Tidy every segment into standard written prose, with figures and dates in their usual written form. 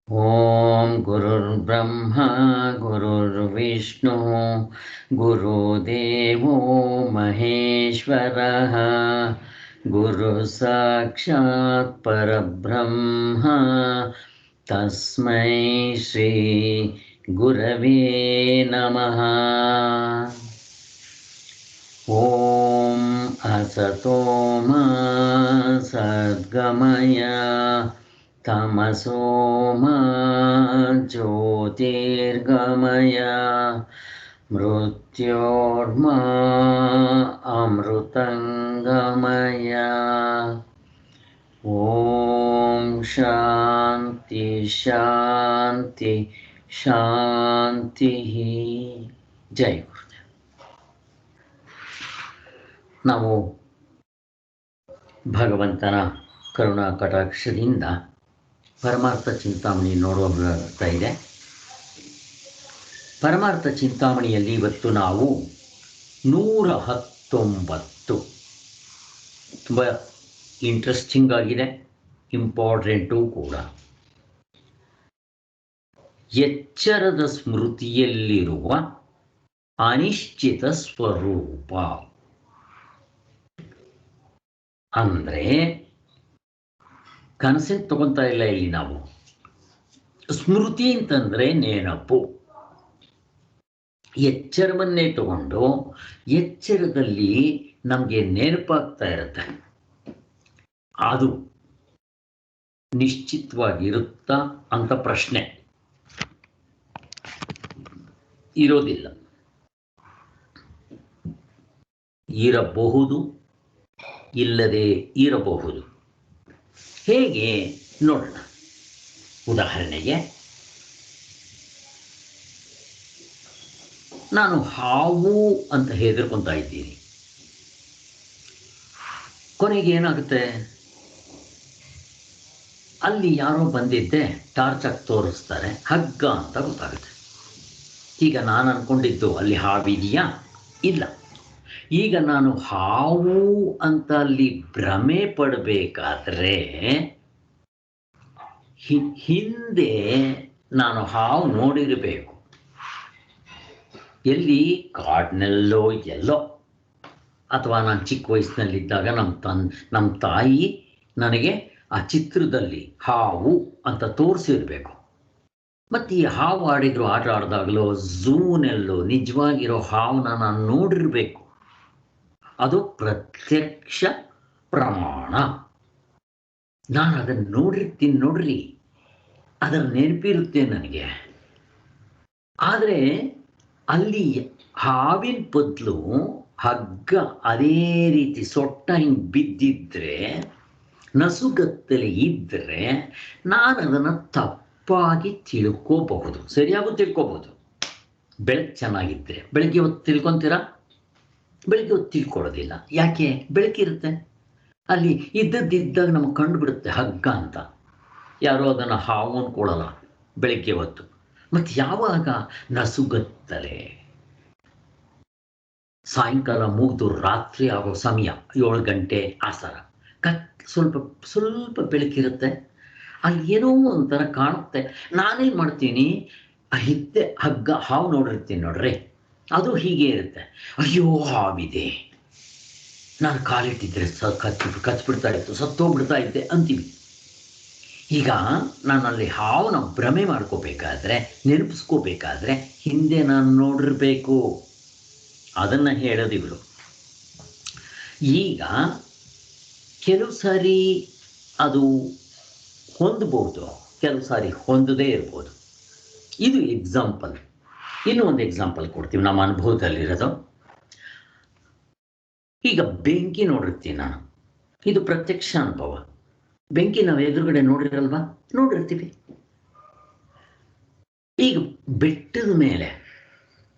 ಓಂ ಗುರುರ್ಬ್ರಹ್ಮ ಗುರುರ್ವಿಷ್ಣು ಗುರುದೇವೋ ಮಹೇಶ್ವರಃ ಗುರು ಸಾಕ್ಷಾತ್ ಪರಬ್ರಹ್ಮ ತಸ್ಮೈ ಶ್ರೀ ಗುರವೇ ನಮಃ. ಓಂ ಅಸತೋ ಮಾ ಸದ್ಗಮಯ ತಮಸೋ ಮಾ ಜ್ಯೋತಿರ್ಗಮಯ ಮೃತ್ಯೋರ್ಮಾ ಅಮೃತಂಗಮಯ. ಓಂ ಶಾಂತಿ ಶಾಂತಿ ಶಾಂತಿ. ಜೈ ಗುರುದೇವ್. ನಾವು ಭಗವಂತನ ಕರುಣಾ ಕಟಾಕ್ಷದಿಂದ ಪರಮಾರ್ಥ ಚಿಂತಾಮಣಿ ನೋಡುತ್ತಾ ಇದೆ. ಪರಮಾರ್ಥ ಚಿಂತಾಮಣಿಯಲ್ಲಿ ಇವತ್ತು ನಾವು 119 ತುಂಬ ಇಂಟ್ರೆಸ್ಟಿಂಗ್ ಆಗಿದೆ, ಇಂಪಾರ್ಟೆಂಟು ಕೂಡ. ಎಚ್ಚರದ ಸ್ಮೃತಿಯಲ್ಲಿರುವ ಅನಿಶ್ಚಿತ ಸ್ವರೂಪ ಅಂದರೆ ಕನಸನ್ನು ತಗೊತಾ ಇಲ್ಲ ಇಲ್ಲಿ ನಾವು. ಸ್ಮೃತಿ ಅಂತಂದರೆ ನೆನಪು. ಎಚ್ಚರವನ್ನೇ ತಗೊಂಡು ಎಚ್ಚರದಲ್ಲಿ ನಮಗೆ ನೆನಪಾಗ್ತಾ ಇರುತ್ತೆ. ಅದು ನಿಶ್ಚಿತವಾಗಿರುತ್ತಾ ಅಂತ ಪ್ರಶ್ನೆ ಇರೋದಿಲ್ಲ. ಇರಬಹುದು, ಇಲ್ಲದೆ ಇರಬಹುದು. ಹೇಗೆ ನೋಡೋಣ. ಉದಾಹರಣೆಗೆ, ನಾನು ಹಾವು ಅಂತ ಹೆದರ್ಕೊತಾ ಇದ್ದೀನಿ. ಕೊನೆಗೆ ಏನಾಗುತ್ತೆ, ಅಲ್ಲಿ ಯಾರೋ ಬಂದಿದ್ದೆ ಟಾರ್ಚ್ ಹಾಕಿ ತೋರಿಸ್ತಾರೆ, ಹಗ್ಗ ಅಂತ ಗೊತ್ತಾಗುತ್ತೆ. ಈಗ ನಾನು ಅಂದ್ಕೊಂಡಿದ್ದು ಅಲ್ಲಿ ಹಾವಿದೆಯಾ? ಇಲ್ಲ. ಈಗ ನಾನು ಹಾವು ಅಂತ ಅಲ್ಲಿ ಭ್ರಮೆ ಪಡಬೇಕಾದ್ರೆ ಹಿಂದೆ ನಾನು ಹಾವು ನೋಡಿರಬೇಕು. ಎಲ್ಲಿ? ಕಾಡಿನಲ್ಲೋ ಎಲ್ಲೋ. ಅಥವಾ ನಾನು ಚಿಕ್ಕ ವಯಸ್ಸಿನಲ್ಲಿದ್ದಾಗ ನಮ್ಮ ತಾಯಿ ನನಗೆ ಆ ಚಿತ್ರದಲ್ಲಿ ಹಾವು ಅಂತ ತೋರಿಸಿರ್ಬೇಕು. ಮತ್ತು ಈ ಹಾವು ಆಡಿದ್ರು ಆಟ ಆಡಿದಾಗಲೋ ಝೂನಲ್ಲೋ ನಿಜವಾಗಿರೋ ಹಾವನ್ನ ನಾನು ನೋಡಿರಬೇಕು. ಅದು ಪ್ರತ್ಯಕ್ಷ ಪ್ರಮಾಣ. ನಾನು ಅದನ್ನು ನೋಡಿರ್ತೀನಿ ನೋಡ್ರಿ, ಅದರ ನೆನಪಿರುತ್ತೆ ನನಗೆ. ಆದರೆ ಅಲ್ಲಿ ಹಾವಿನ ಬದಲು ಹಗ್ಗ ಅದೇ ರೀತಿ ಸೊಟ್ಟ ಹಿಂಗೆ ಬಿದ್ದಿದ್ರೆ, ನಸುಗತ್ತಲೆ ಇದ್ದರೆ ನಾನು ಅದನ್ನು ತಪ್ಪಾಗಿ ತಿಳ್ಕೋಬಹುದು, ಸರಿಯಾಗೂ ತಿಳ್ಕೋಬಹುದು. ಬೆಳಕು ಚೆನ್ನಾಗಿದ್ದರೆ ಬೆಳಗ್ಗೆ ಹೊತ್ತು ತಿಳ್ಕೊತೀರಾ? ಬೆಳಗ್ಗೆ ಹೊತ್ತು ತಿಳ್ಕೊಳ್ಳೋದಿಲ್ಲ. ಯಾಕೆ? ಬೆಳಕಿರುತ್ತೆ. ಅಲ್ಲಿ ಇದ್ದದ್ದಿದ್ದಾಗ ನಮಗೆ ಕಂಡು ಬಿಡುತ್ತೆ ಹಗ್ಗ ಅಂತ. ಯಾರೋ ಅದನ್ನು ಹಾವು ಅಂದ್ಕೊಳ್ಳಲ್ಲ ಬೆಳಗ್ಗೆ ಹೊತ್ತು. ಮತ್ತು ಯಾವಾಗ ನಸುಗತ್ತಲೆ, ಸಾಯಂಕಾಲ ಮುಗಿದು ರಾತ್ರಿ ಆಗೋ ಸಮಯ 7 ಗಂಟೆ ಆಸರ, ಸ್ವಲ್ಪ ಬೆಳಕಿರುತ್ತೆ. ಅಲ್ಲಿ ಏನೋ ಒಂಥರ ಕಾಣುತ್ತೆ. ನಾನೇನು ಮಾಡ್ತೀನಿ, ಹಿಂದೆ ಹಗ್ಗ ಹಾವು ನೋಡಿರ್ತೀನಿ ನೋಡ್ರಿ, ಅದು ಹೀಗೆ ಇರುತ್ತೆ. ಅಯ್ಯೋ ಹಾವಿದೆ, ನಾನು ಕಾಲಿಟ್ಟಿದ್ರೆ ಕಚ್ಬಿಡ್ತಾ ಇತ್ತು, ಸತ್ತೋಗ್ಬಿಡ್ತಾ ಇದ್ದೆ ಅಂತೀವಿ. ಈಗ ನಾನು ಅಲ್ಲಿ ಹಾವನ್ನ ಭ್ರಮೆ ಮಾಡ್ಕೋಬೇಕಾದ್ರೆ, ನೆನಪಿಸ್ಕೋಬೇಕಾದ್ರೆ ಹಿಂದೆ ನಾನು ನೋಡಿರ್ಬೇಕು. ಅದನ್ನು ಹೇಳೋದು ಇವರು. ಈಗ ಕೆಲವು ಸಾರಿ ಅದು ಹೊಂದಬಹುದು, ಕೆಲವು ಸಾರಿ ಹೊಂದದೇ ಇರ್ಬೋದು. ಇದು ಎಕ್ಸಾಂಪಲ್. ಇನ್ನೂ ಒಂದು ಎಕ್ಸಾಂಪಲ್ ಕೊಡ್ತೀವಿ ನಮ್ಮ ಅನುಭವದಲ್ಲಿರೋದು. ಈಗ ಬೆಂಕಿ ನೋಡಿರ್ತೀನಿ ನಾನು, ಇದು ಪ್ರತ್ಯಕ್ಷ ಅನುಭವ. ಬೆಂಕಿ ನಾವು ಎದುರುಗಡೆ ನೋಡಿರಲ್ವಾ? ನೋಡಿರ್ತೀವಿ. ಈಗ ಬೆಟ್ಟದ ಮೇಲೆ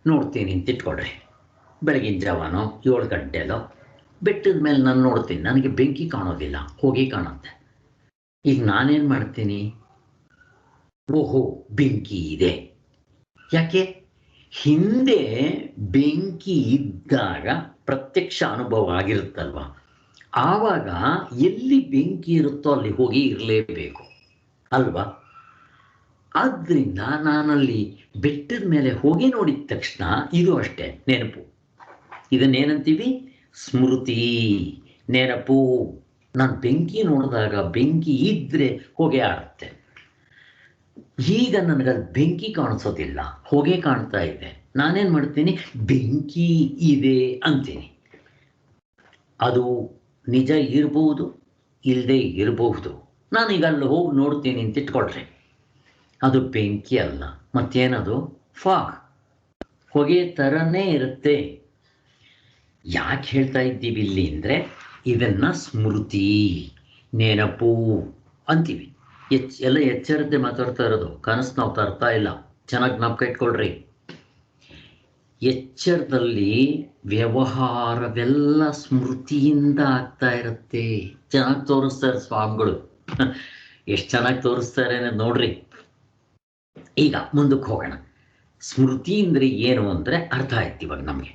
ನೋಡ್ತೀನಿ ಅಂತ ಇಟ್ಕೊಡ್ರಿ, ಬೆಳಗಿನ ಜಾವನೋ 7 ಗಂಟೆಲೋ ಬೆಟ್ಟದ ಮೇಲೆ ನಾನು ನೋಡ್ತೀನಿ, ನನಗೆ ಬೆಂಕಿ ಕಾಣೋದಿಲ್ಲ, ಹೋಗಿ ಕಾಣುತ್ತೆ. ಈಗ ನಾನೇನು ಮಾಡ್ತೀನಿ, ಓಹೋ ಬೆಂಕಿ ಇದೆ. ಯಾಕೆ? ಹಿಂದೆ ಬೆಂಕಿ ಇದ್ದಾಗ ಪ್ರತ್ಯಕ್ಷ ಅನುಭವ ಆಗಿರುತ್ತಲ್ವ, ಆವಾಗ ಎಲ್ಲಿ ಬೆಂಕಿ ಇರುತ್ತೋ ಅಲ್ಲಿ ಹೋಗಿ ಇರಲೇಬೇಕು ಅಲ್ವಾ? ಆದ್ದರಿಂದ ನಾನಲ್ಲಿ ಬೆಟ್ಟದ ಮೇಲೆ ಹೋಗಿ ನೋಡಿದ ತಕ್ಷಣ ಇದು ಅಷ್ಟೇ ನೆನಪು. ಇದನ್ನೇನಂತೀವಿ? ಸ್ಮೃತಿ, ನೆನಪು. ನಾನು ಬೆಂಕಿ ನೋಡಿದಾಗ ಬೆಂಕಿ ಇದ್ರೆ ಹೊಗೆ ಆಡುತ್ತೆ. ಈಗ ನನಗಲ್ಲಿ ಬೆಂಕಿ ಕಾಣಿಸೋದಿಲ್ಲ, ಹೊಗೆ ಕಾಣ್ತಾ ಇದೆ. ನಾನೇನು ಮಾಡ್ತೀನಿ? ಬೆಂಕಿ ಇದೆ ಅಂತೀನಿ. ಅದು ನಿಜ ಇರಬಹುದು, ಇಲ್ಲದೆ ಇರಬಹುದು. ನಾನೀಗ ಅಲ್ಲಿ ಹೋಗಿ ನೋಡ್ತೀನಿ ಅಂತ ಇಟ್ಕೊಳ್ರಿ, ಅದು ಬೆಂಕಿ ಅಲ್ಲ, ಮತ್ತೇನದು? ಫಾಗ್, ಹೊಗೆ ಥರನೇ ಇರುತ್ತೆ. ಯಾಕೆ ಹೇಳ್ತಾ ಇದ್ದೀವಿ ಇಲ್ಲಿ ಅಂದರೆ, ಇದನ್ನು ಸ್ಮೃತಿ, ನೆನಪು ಅಂತೀವಿ. ಎಲ್ಲ ಎಚ್ಚರತೆ ಮಾತಾಡ್ತಾ ಇರೋದು, ಕನಸು ನಾವು ತರ್ತಾ ಇಲ್ಲ. ಚೆನ್ನಾಗಿ ಜ್ಞಾಪಕ ಇಟ್ಕೊಳ್ರಿ. ಎಚ್ಚರದಲ್ಲಿ ವ್ಯವಹಾರವೆಲ್ಲ ಸ್ಮೃತಿಯಿಂದ ಆಗ್ತಾ ಇರುತ್ತೆ. ಚೆನ್ನಾಗಿ ತೋರಿಸ್ತಾರೆ ಸ್ವಾಮಿಗಳು, ಎಷ್ಟು ಚೆನ್ನಾಗಿ ತೋರಿಸ್ತಾರೆ ನೋಡ್ರಿ. ಈಗ ಮುಂದಕ್ಕೆ ಹೋಗೋಣ. ಸ್ಮೃತಿ ಅಂದರೆ ಏನು ಅಂದರೆ ಅರ್ಥ ಆಯ್ತು ಇವಾಗ ನಮಗೆ.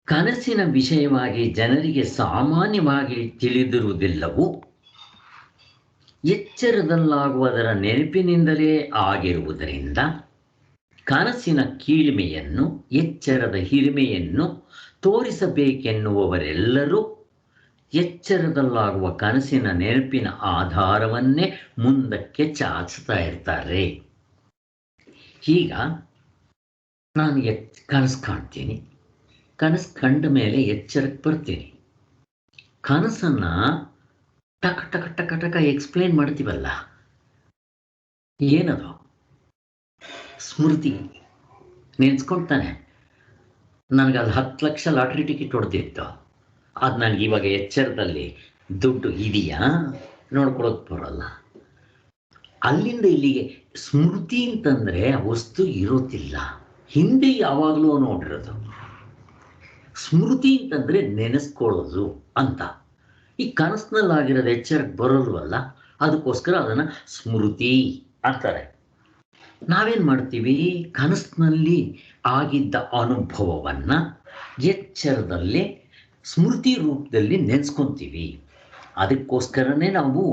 ಕನಸಿನ ವಿಷಯವಾಗಿ ಜನರಿಗೆ ಸಾಮಾನ್ಯವಾಗಿ ತಿಳಿದಿರುವುದಿಲ್ಲವೂ ಎಚ್ಚರದಲ್ಲಾಗುವುದರ ನೆನಪಿನಿಂದಲೇ ಆಗಿರುವುದರಿಂದ ಕನಸಿನ ಕೀಳ್ಮೆಯನ್ನು, ಎಚ್ಚರದ ಹಿರಿಮೆಯನ್ನು ತೋರಿಸಬೇಕೆನ್ನುವವರೆಲ್ಲರೂ ಎಚ್ಚರದಲ್ಲಾಗುವ ಕನಸಿನ ನೆನಪಿನ ಆಧಾರವನ್ನೇ ಮುಂದಕ್ಕೆ ಚಾಚ್ತಾ ಇರ್ತಾರೆ. ಈಗ ನಾನು ಕನಸು ಕಾಣ್ತೀನಿ, ಕನಸು ಕಂಡ ಮೇಲೆ ಎಚ್ಚರಕ್ಕೆ ಬರ್ತೀನಿ. ಕನಸನ್ನು ಟಕ ಟಕ ಟಕ ಟಕ ಎಕ್ಸ್ಪ್ಲೇನ್ ಮಾಡ್ತೀವಲ್ಲ, ಏನದು? ಸ್ಮೃತಿ. ನೆನೆಸ್ಕೊಳ್ತಾನೆ, ನನಗೆ ಅದು 10 ಲಕ್ಷ ಲಾಟ್ರಿ ಟಿಕೆಟ್ ಹೊಡೆದಿತ್ತು, ಅದು ನನಗೆ ಇವಾಗ ಎಚ್ಚರದಲ್ಲಿ ದುಡ್ಡು ಇದೆಯಾ ನೋಡ್ಕೊಳೋಕೆ ಬರೋಲ್ಲ. ಅಲ್ಲಿಂದ ಇಲ್ಲಿಗೆ ಸ್ಮೃತಿ ಅಂತಂದರೆ ವಸ್ತು ಇರೋದಿಲ್ಲ, ಹಿಂದೆ ಯಾವಾಗಲೂ ನೋಡಿರೋದು. ಸ್ಮೃತಿ ಅಂತಂದರೆ ನೆನೆಸ್ಕೊಳ್ಳೋದು ಅಂತ. ಈ ಕನಸಿನಲ್ಲಾಗಿರೋದು ಎಚ್ಚರಕ್ಕೆ ಬರೋಲ್ವಲ್ಲ, ಅದಕ್ಕೋಸ್ಕರ ಅದನ್ನು ಸ್ಮೃತಿ ಅಂತಾರೆ. ನಾವೇನು ಮಾಡ್ತೀವಿ? ಕನಸಿನಲ್ಲಿ ಆಗಿದ್ದ ಅನುಭವವನ್ನು ಎಚ್ಚರದಲ್ಲಿ ಸ್ಮೃತಿ ರೂಪದಲ್ಲಿ ನೆನೆಸ್ಕೊತೀವಿ. ಅದಕ್ಕೋಸ್ಕರನೇ ನಾವು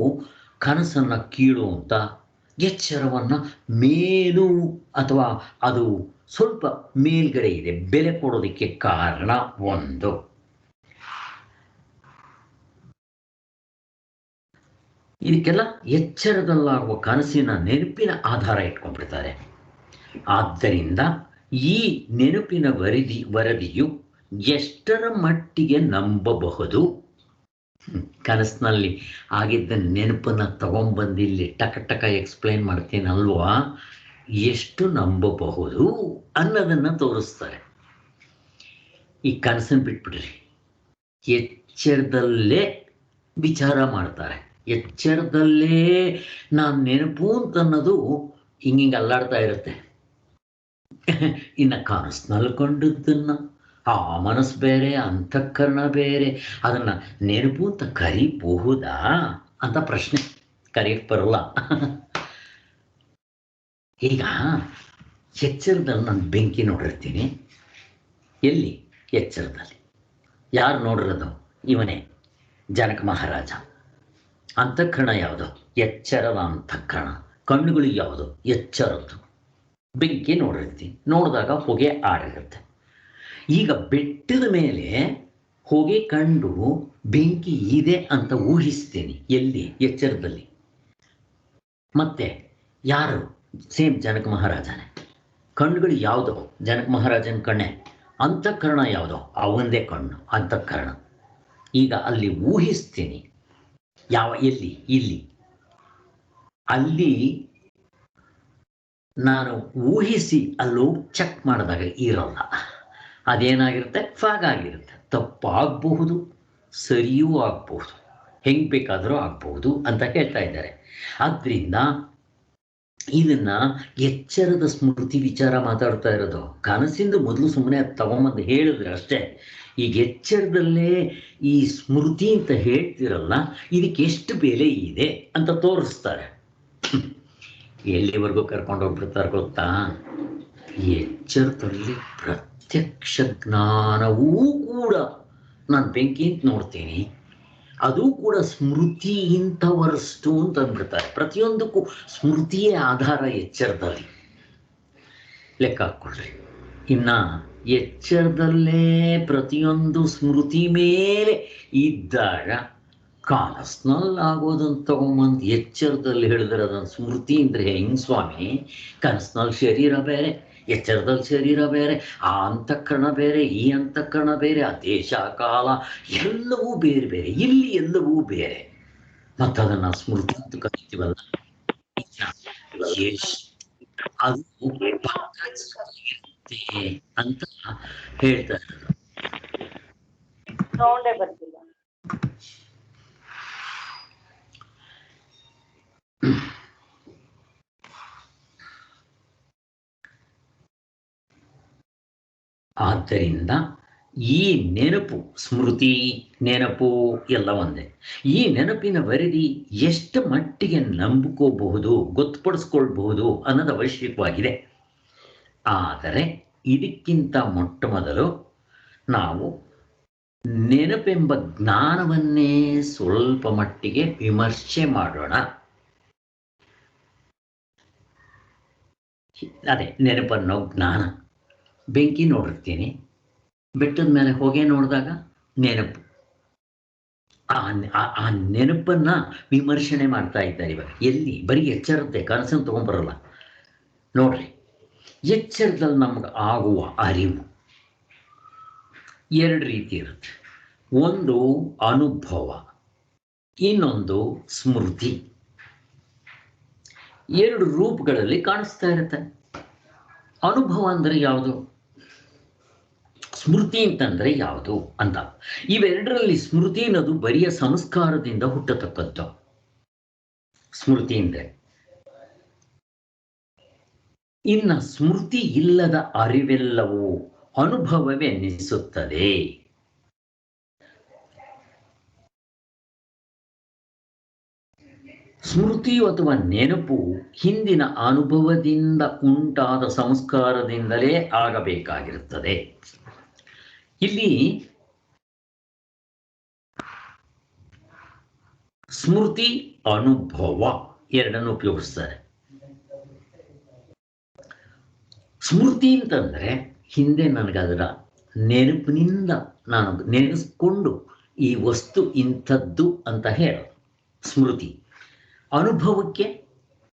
ಕನಸನ್ನು ಕೀಳು ಅಂತ, ಎಚ್ಚರವನ್ನು ಮೇಲು ಅಥವಾ ಅದು ಸ್ವಲ್ಪ ಮೇಲ್ಗಡೆ ಇದೆ ಬೆಲೆ ಕೊಡೋದಕ್ಕೆ ಕಾರಣ ಒಂದು. ಇದಕ್ಕೆಲ್ಲ ಎಚ್ಚರದಲ್ಲಾಗುವ ಕನಸಿನ ನೆನಪಿನ ಆಧಾರ ಇಟ್ಕೊಂಡ್ಬಿಡ್ತಾರೆ. ಆದ್ದರಿಂದ ಈ ನೆನಪಿನ ವರದಿಯು ಎಷ್ಟರ ಮಟ್ಟಿಗೆ ನಂಬಬಹುದು? ಕನಸಿನಲ್ಲಿ ಆಗಿದ್ದ ನೆನಪನ್ನು ತಗೊಂಡ್ಬಂದು ಇಲ್ಲಿ ಟಕ ಟಕ ಎಕ್ಸ್ಪ್ಲೈನ್ ಮಾಡ್ತೀನಲ್ವಾ, ಎಷ್ಟು ನಂಬಬಹುದು ಅನ್ನೋದನ್ನು ತೋರಿಸ್ತಾರೆ. ಈ ಕನಸನ್ನು ಬಿಟ್ಬಿಡ್ರಿ, ಎಚ್ಚರದಲ್ಲೇ ವಿಚಾರ ಮಾಡ್ತಾರೆ. ಎಚ್ಚರದಲ್ಲೇ ನಾನು ನೆನಪು ಅಂತ ಅನ್ನೋದು ಹಿಂಗಿಂಗೆ ಅಲ್ಲಾಡ್ತಾ ಇರುತ್ತೆ. ಇನ್ನು ಕನಸಿನಲ್ಲಿ ಕಂಡದ್ದನ್ನು ಆ ಮನಸ್ಸು ಬೇರೆ, ಅಂತಃಕರಣ ಬೇರೆ, ಅದನ್ನು ನೆನಪು ಅಂತ ಕರಿಬಹುದಾ ಅಂತ ಪ್ರಶ್ನೆ. ಕರೆಯಕ್ಕೆ ಬರಲ್ಲ. ಈಗ ಎಚ್ಚರದಲ್ಲಿ ನಾನು ಬೆಂಕಿ ನೋಡಿರ್ತೀನಿ. ಎಲ್ಲಿ? ಎಚ್ಚರದಲ್ಲಿ. ಯಾರು ನೋಡಿರೋದು? ಇವನೇ ಜನಕ ಮಹಾರಾಜ. ಅಂತಃಕರಣ ಯಾವುದು? ಎಚ್ಚರದ ಅಂತಃಕರಣ. ಕಣ್ಣುಗಳು ಯಾವುದು? ಎಚ್ಚರದ್ದು. ಬೆಂಕಿ ನೋಡಿರ್ತೀನಿ, ನೋಡಿದಾಗ ಹೊಗೆ ಆಡಿರುತ್ತೆ. ಈಗ ಬೆಟ್ಟದ ಮೇಲೆ ಹೊಗೆ ಕಂಡು ಬೆಂಕಿ ಇದೆ ಅಂತ ಊಹಿಸ್ತೀನಿ. ಎಲ್ಲಿ? ಎಚ್ಚರದಲ್ಲಿ. ಮತ್ತೆ ಯಾರು? ಸೇಮ್ ಜನಕ ಮಹಾರಾಜನೇ. ಕಣ್ಣುಗಳು ಯಾವುದೋ? ಜನಕ ಮಹಾರಾಜನ ಕಣ್ಣೆ. ಅಂತಃಕರಣ ಯಾವುದೋ? ಅವಂದೇ ಕಣ್ಣು, ಅಂತಃಕರಣ. ಈಗ ಅಲ್ಲಿ ಊಹಿಸ್ತೀನಿ. ಎಲ್ಲಿ? ಇಲ್ಲಿ. ಅಲ್ಲಿ ನಾನು ಊಹಿಸಿ ಅಲ್ಲೋಗಿ ಚೆಕ್ ಮಾಡಿದಾಗ ಇರೋಲ್ಲ. ಅದೇನಾಗಿರುತ್ತೆ? ಫಾಗ್ ಆಗಿರುತ್ತೆ. ತಪ್ಪಾಗಬಹುದು, ಸರಿಯೂ ಆಗಬಹುದು, ಹೆಂಗೆ ಬೇಕಾದರೂ ಆಗಬಹುದು ಅಂತ ಹೇಳ್ತಾ ಇದ್ದಾರೆ. ಆದ್ದರಿಂದ ಇದನ್ನು ಎಚ್ಚರದ ಸ್ಮೃತಿ ವಿಚಾರ ಮಾತಾಡ್ತಾ ಇರೋದು. ಕನಸಿಂದ ಮೊದಲು ಸುಮ್ಮನೆ ತಗೊಂಬಂದು ಹೇಳಿದ್ರೆ ಅಷ್ಟೇ. ಈಗ ಎಚ್ಚರದಲ್ಲೇ ಈ ಸ್ಮೃತಿ ಅಂತ ಹೇಳ್ತಿರಲ್ಲ, ಇದಕ್ಕೆ ಎಷ್ಟು ಬೆಲೆ ಇದೆ ಅಂತ ತೋರಿಸ್ತಾರೆ. ಎಲ್ಲಿವರೆಗೂ ಕರ್ಕೊಂಡು ಹೋಗ್ಬಿಡ್ತಾರೆ ಗೊತ್ತಾ? ಎಚ್ಚರದಲ್ಲಿ ಪ್ರತ್ಯಕ್ಷ ಜ್ಞಾನವೂ ಕೂಡ. ನಾನು ಬೆಂಕಿ ಅಂತ ನೋಡ್ತೀನಿ, ಅದು ಕೂಡ ಸ್ಮೃತಿಗಿಂತ ವರಷ್ಟು ಅಂತ ಅಂದ್ಬಿಡ್ತಾರೆ. ಪ್ರತಿಯೊಂದಕ್ಕೂ ಸ್ಮೃತಿಯೇ ಆಧಾರ ಎಚ್ಚರದಲ್ಲಿ. ಲೆಕ್ಕ ಹಾಕ್ಕೊಳ್ರಿ. ಇನ್ನ ಎಚ್ಚರದಲ್ಲೇ ಪ್ರತಿಯೊಂದು ಸ್ಮೃತಿ ಮೇಲೆ ಇದ್ದಾಗ ಕನಸ್ನಲ್ಲಿ ಆಗೋದನ್ನು ತಗೊಂಬಂದು ಎಚ್ಚರದಲ್ಲಿ ಹೇಳಿದ್ರೆ ಅದನ್ನು ಸ್ಮೃತಿ ಅಂದರೆ ಹೆಂಗ್ ಸ್ವಾಮಿ? ಕನಸ್ನಲ್ಲಿ ಶರೀರ ಬೇರೆ, ಎಚ್ಚರದಲ್ಲಿ ಶರೀರ ಬೇರೆ, ಆ ಅಂತಃಕರಣ ಬೇರೆ, ಈ ಅಂತಃಕರಣ ಬೇರೆ, ಆ ದೇಶ ಕಾಲ ಎಲ್ಲವೂ ಬೇರೆ ಬೇರೆ, ಇಲ್ಲಿ ಎಲ್ಲವೂ ಬೇರೆ. ಮತ್ತದನ್ನು ಸ್ಮೃತಿ ಅಂತ ಕರಿತೀವಲ್ಲ, ಅದು ಇರುತ್ತೆ ಅಂತ ಹೇಳ್ತಾ ಇರೋದು. ಆದ್ದರಿಂದ ಈ ನೆನಪು, ಸ್ಮೃತಿ, ನೆನಪು ಎಲ್ಲ ಒಂದೇ. ಈ ನೆನಪಿನ ವರದಿ ಎಷ್ಟು ಮಟ್ಟಿಗೆ ನಂಬಿಕೋಬಹುದು, ಗೊತ್ತುಪಡಿಸ್ಕೊಳ್ಬಹುದು ಅನ್ನೋದು ಅವಶ್ಯಕವಾಗಿದೆ. ಆದರೆ ಇದಕ್ಕಿಂತ ಮೊಟ್ಟ ಮೊದಲು ನಾವು ನೆನಪೆಂಬ ಜ್ಞಾನವನ್ನೇ ಸ್ವಲ್ಪ ಮಟ್ಟಿಗೆ ವಿಮರ್ಶೆ ಮಾಡೋಣ. ಅದೇ ನೆನಪನ್ನೋ ಜ್ಞಾನ. ಬೆಂಕಿ ನೋಡಿರ್ತೀನಿ, ಬೆಟ್ಟದ ಮೇಲೆ ಹೊಗೆ ನೋಡಿದಾಗ ನೆನಪು. ಆ ನೆನಪನ್ನ ವಿಮರ್ಶನೆ ಮಾಡ್ತಾ ಇದ್ದಾರೆ ಇವಾಗ. ಎಲ್ಲಿ? ಬರೀ ಎಚ್ಚರತೆ, ಕನಸನ್ನು ತಗೊಂಡ್ಬರಲ್ಲ. ನೋಡ್ರಿ, ಎಚ್ಚರದಲ್ಲಿ ನಮ್ಗೆ ಆಗುವ ಅರಿವು ಎರಡು ರೀತಿ ಇರುತ್ತೆ. ಒಂದು ಅನುಭವ, ಇನ್ನೊಂದು ಸ್ಮೃತಿ. ಎರಡು ರೂಪಗಳಲ್ಲಿ ಕಾಣಿಸ್ತಾ ಇರುತ್ತೆ. ಅನುಭವ ಅಂದರೆ ಯಾವುದು, ಸ್ಮೃತಿ ಅಂತಂದ್ರೆ ಯಾವುದು ಅಂತ. ಇವೆರಡರಲ್ಲಿ ಸ್ಮೃತಿ ಅನ್ನೋದು ಬರಿಯ ಸಂಸ್ಕಾರದಿಂದ ಹುಟ್ಟತಕ್ಕದ್ದು. ಸ್ಮೃತಿ ಅಂದ್ರೆ ಇನ್ನ ಸ್ಮೃತಿ ಇಲ್ಲದ ಅರಿವೆಲ್ಲವೂ ಅನುಭವವೆನ್ನಿಸುತ್ತದೆ. ಸ್ಮೃತಿ ಅಥವಾ ನೆನಪು ಹಿಂದಿನ ಅನುಭವದಿಂದ ಉಂಟಾದ ಸಂಸ್ಕಾರದಿಂದಲೇ ಆಗಬೇಕಾಗಿರುತ್ತದೆ. ಇಲ್ಲಿ ಸ್ಮೃತಿ, ಅನುಭವ ಎರಡನ್ನು ಉಪಯೋಗಿಸ್ತಾರೆ. ಸ್ಮೃತಿ ಅಂತಂದ್ರೆ ಹಿಂದೆ ನನಗದರ ನೆನಪಿನಿಂದ ನಾನು ನೆನೆಸ್ಕೊಂಡು ಈ ವಸ್ತು ಇಂಥದ್ದು ಅಂತ ಹೇಳೋದು ಸ್ಮೃತಿ. ಅನುಭವಕ್ಕೆ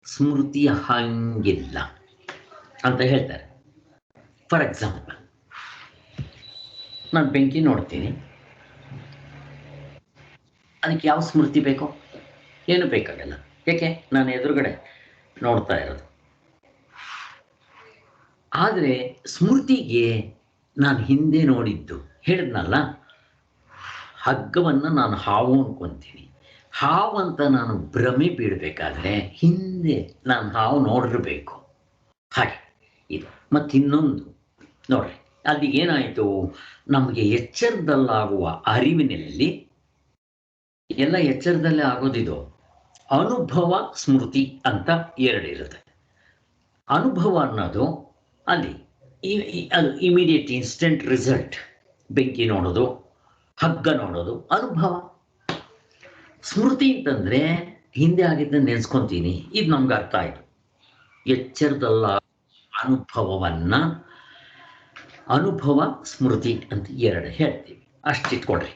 ಸ್ಮೃತಿಯ ಹಂಗಿಲ್ಲ ಅಂತ ಹೇಳ್ತಾರೆ. ಫಾರ್ ಎಕ್ಸಾಂಪಲ್, ನಾನು ಬೆಂಕಿ ನೋಡ್ತೀನಿ, ಅದಕ್ಕೆ ಯಾವ ಸ್ಮೃತಿ ಬೇಕೋ? ಏನು ಬೇಕಾಗಲ್ಲ. ಯಾಕೆ? ನಾನು ಎದುರುಗಡೆ ನೋಡ್ತಾ ಇರೋದು. ಆದರೆ ಸ್ಮೃತಿಗೆ ನಾನು ಹಿಂದೆ ನೋಡಿದ್ದು, ಹೇಳಿದ್ನಲ್ಲ, ಹಗ್ಗವನ್ನು ನಾನು ಹಾವು ಅನ್ಕೊಂತೀನಿ. ಹಾವಂತ ನಾನು ಭ್ರಮೆ ಬೀಳಬೇಕಾದ್ರೆ ಹಿಂದೆ ನಾನು ಹಾವು ನೋಡಿರ್ಬೇಕು. ಹಾಗೆ ಇದು. ಮತ್ತಿನ್ನೊಂದು ನೋಡ್ರಿ, ಅಲ್ಲಿ ಏನಾಯಿತು, ನಮಗೆ ಎಚ್ಚರದಲ್ಲಾಗುವ ಅರಿವಿನಲ್ಲಿ ಎಲ್ಲ ಎಚ್ಚರದಲ್ಲೇ ಆಗೋದಿದು. ಅನುಭವ, ಸ್ಮೃತಿ ಅಂತ ಎರಡಿರುತ್ತೆ. ಅನುಭವ ಅನ್ನೋದು ಅಲ್ಲಿ ಅದು ಇಮಿಡಿಯೇಟ್ ಇನ್ಸ್ಟೆಂಟ್ ರಿಸಲ್ಟ್. ಬೆಂಕಿ ನೋಡೋದು, ಹಗ್ಗ ನೋಡೋದು ಅನುಭವ. ಸ್ಮೃತಿ ಅಂತಂದ್ರೆ ಹಿಂದೆ ಆಗಿದ್ದನ್ನು ನೆನೆಸ್ಕೊಂತೀನಿ, ಇದು ನಮ್ಗೆ ಅರ್ಥ ಆಯ್ತು. ಎಚ್ಚರದಲ್ಲ ಅನುಭವವನ್ನ ಅನುಭವ, ಸ್ಮೃತಿ ಅಂತ ಎರಡು ಹೇಳ್ತೀವಿ. ಅಷ್ಟಿಟ್ಕೊಡ್ರಿ.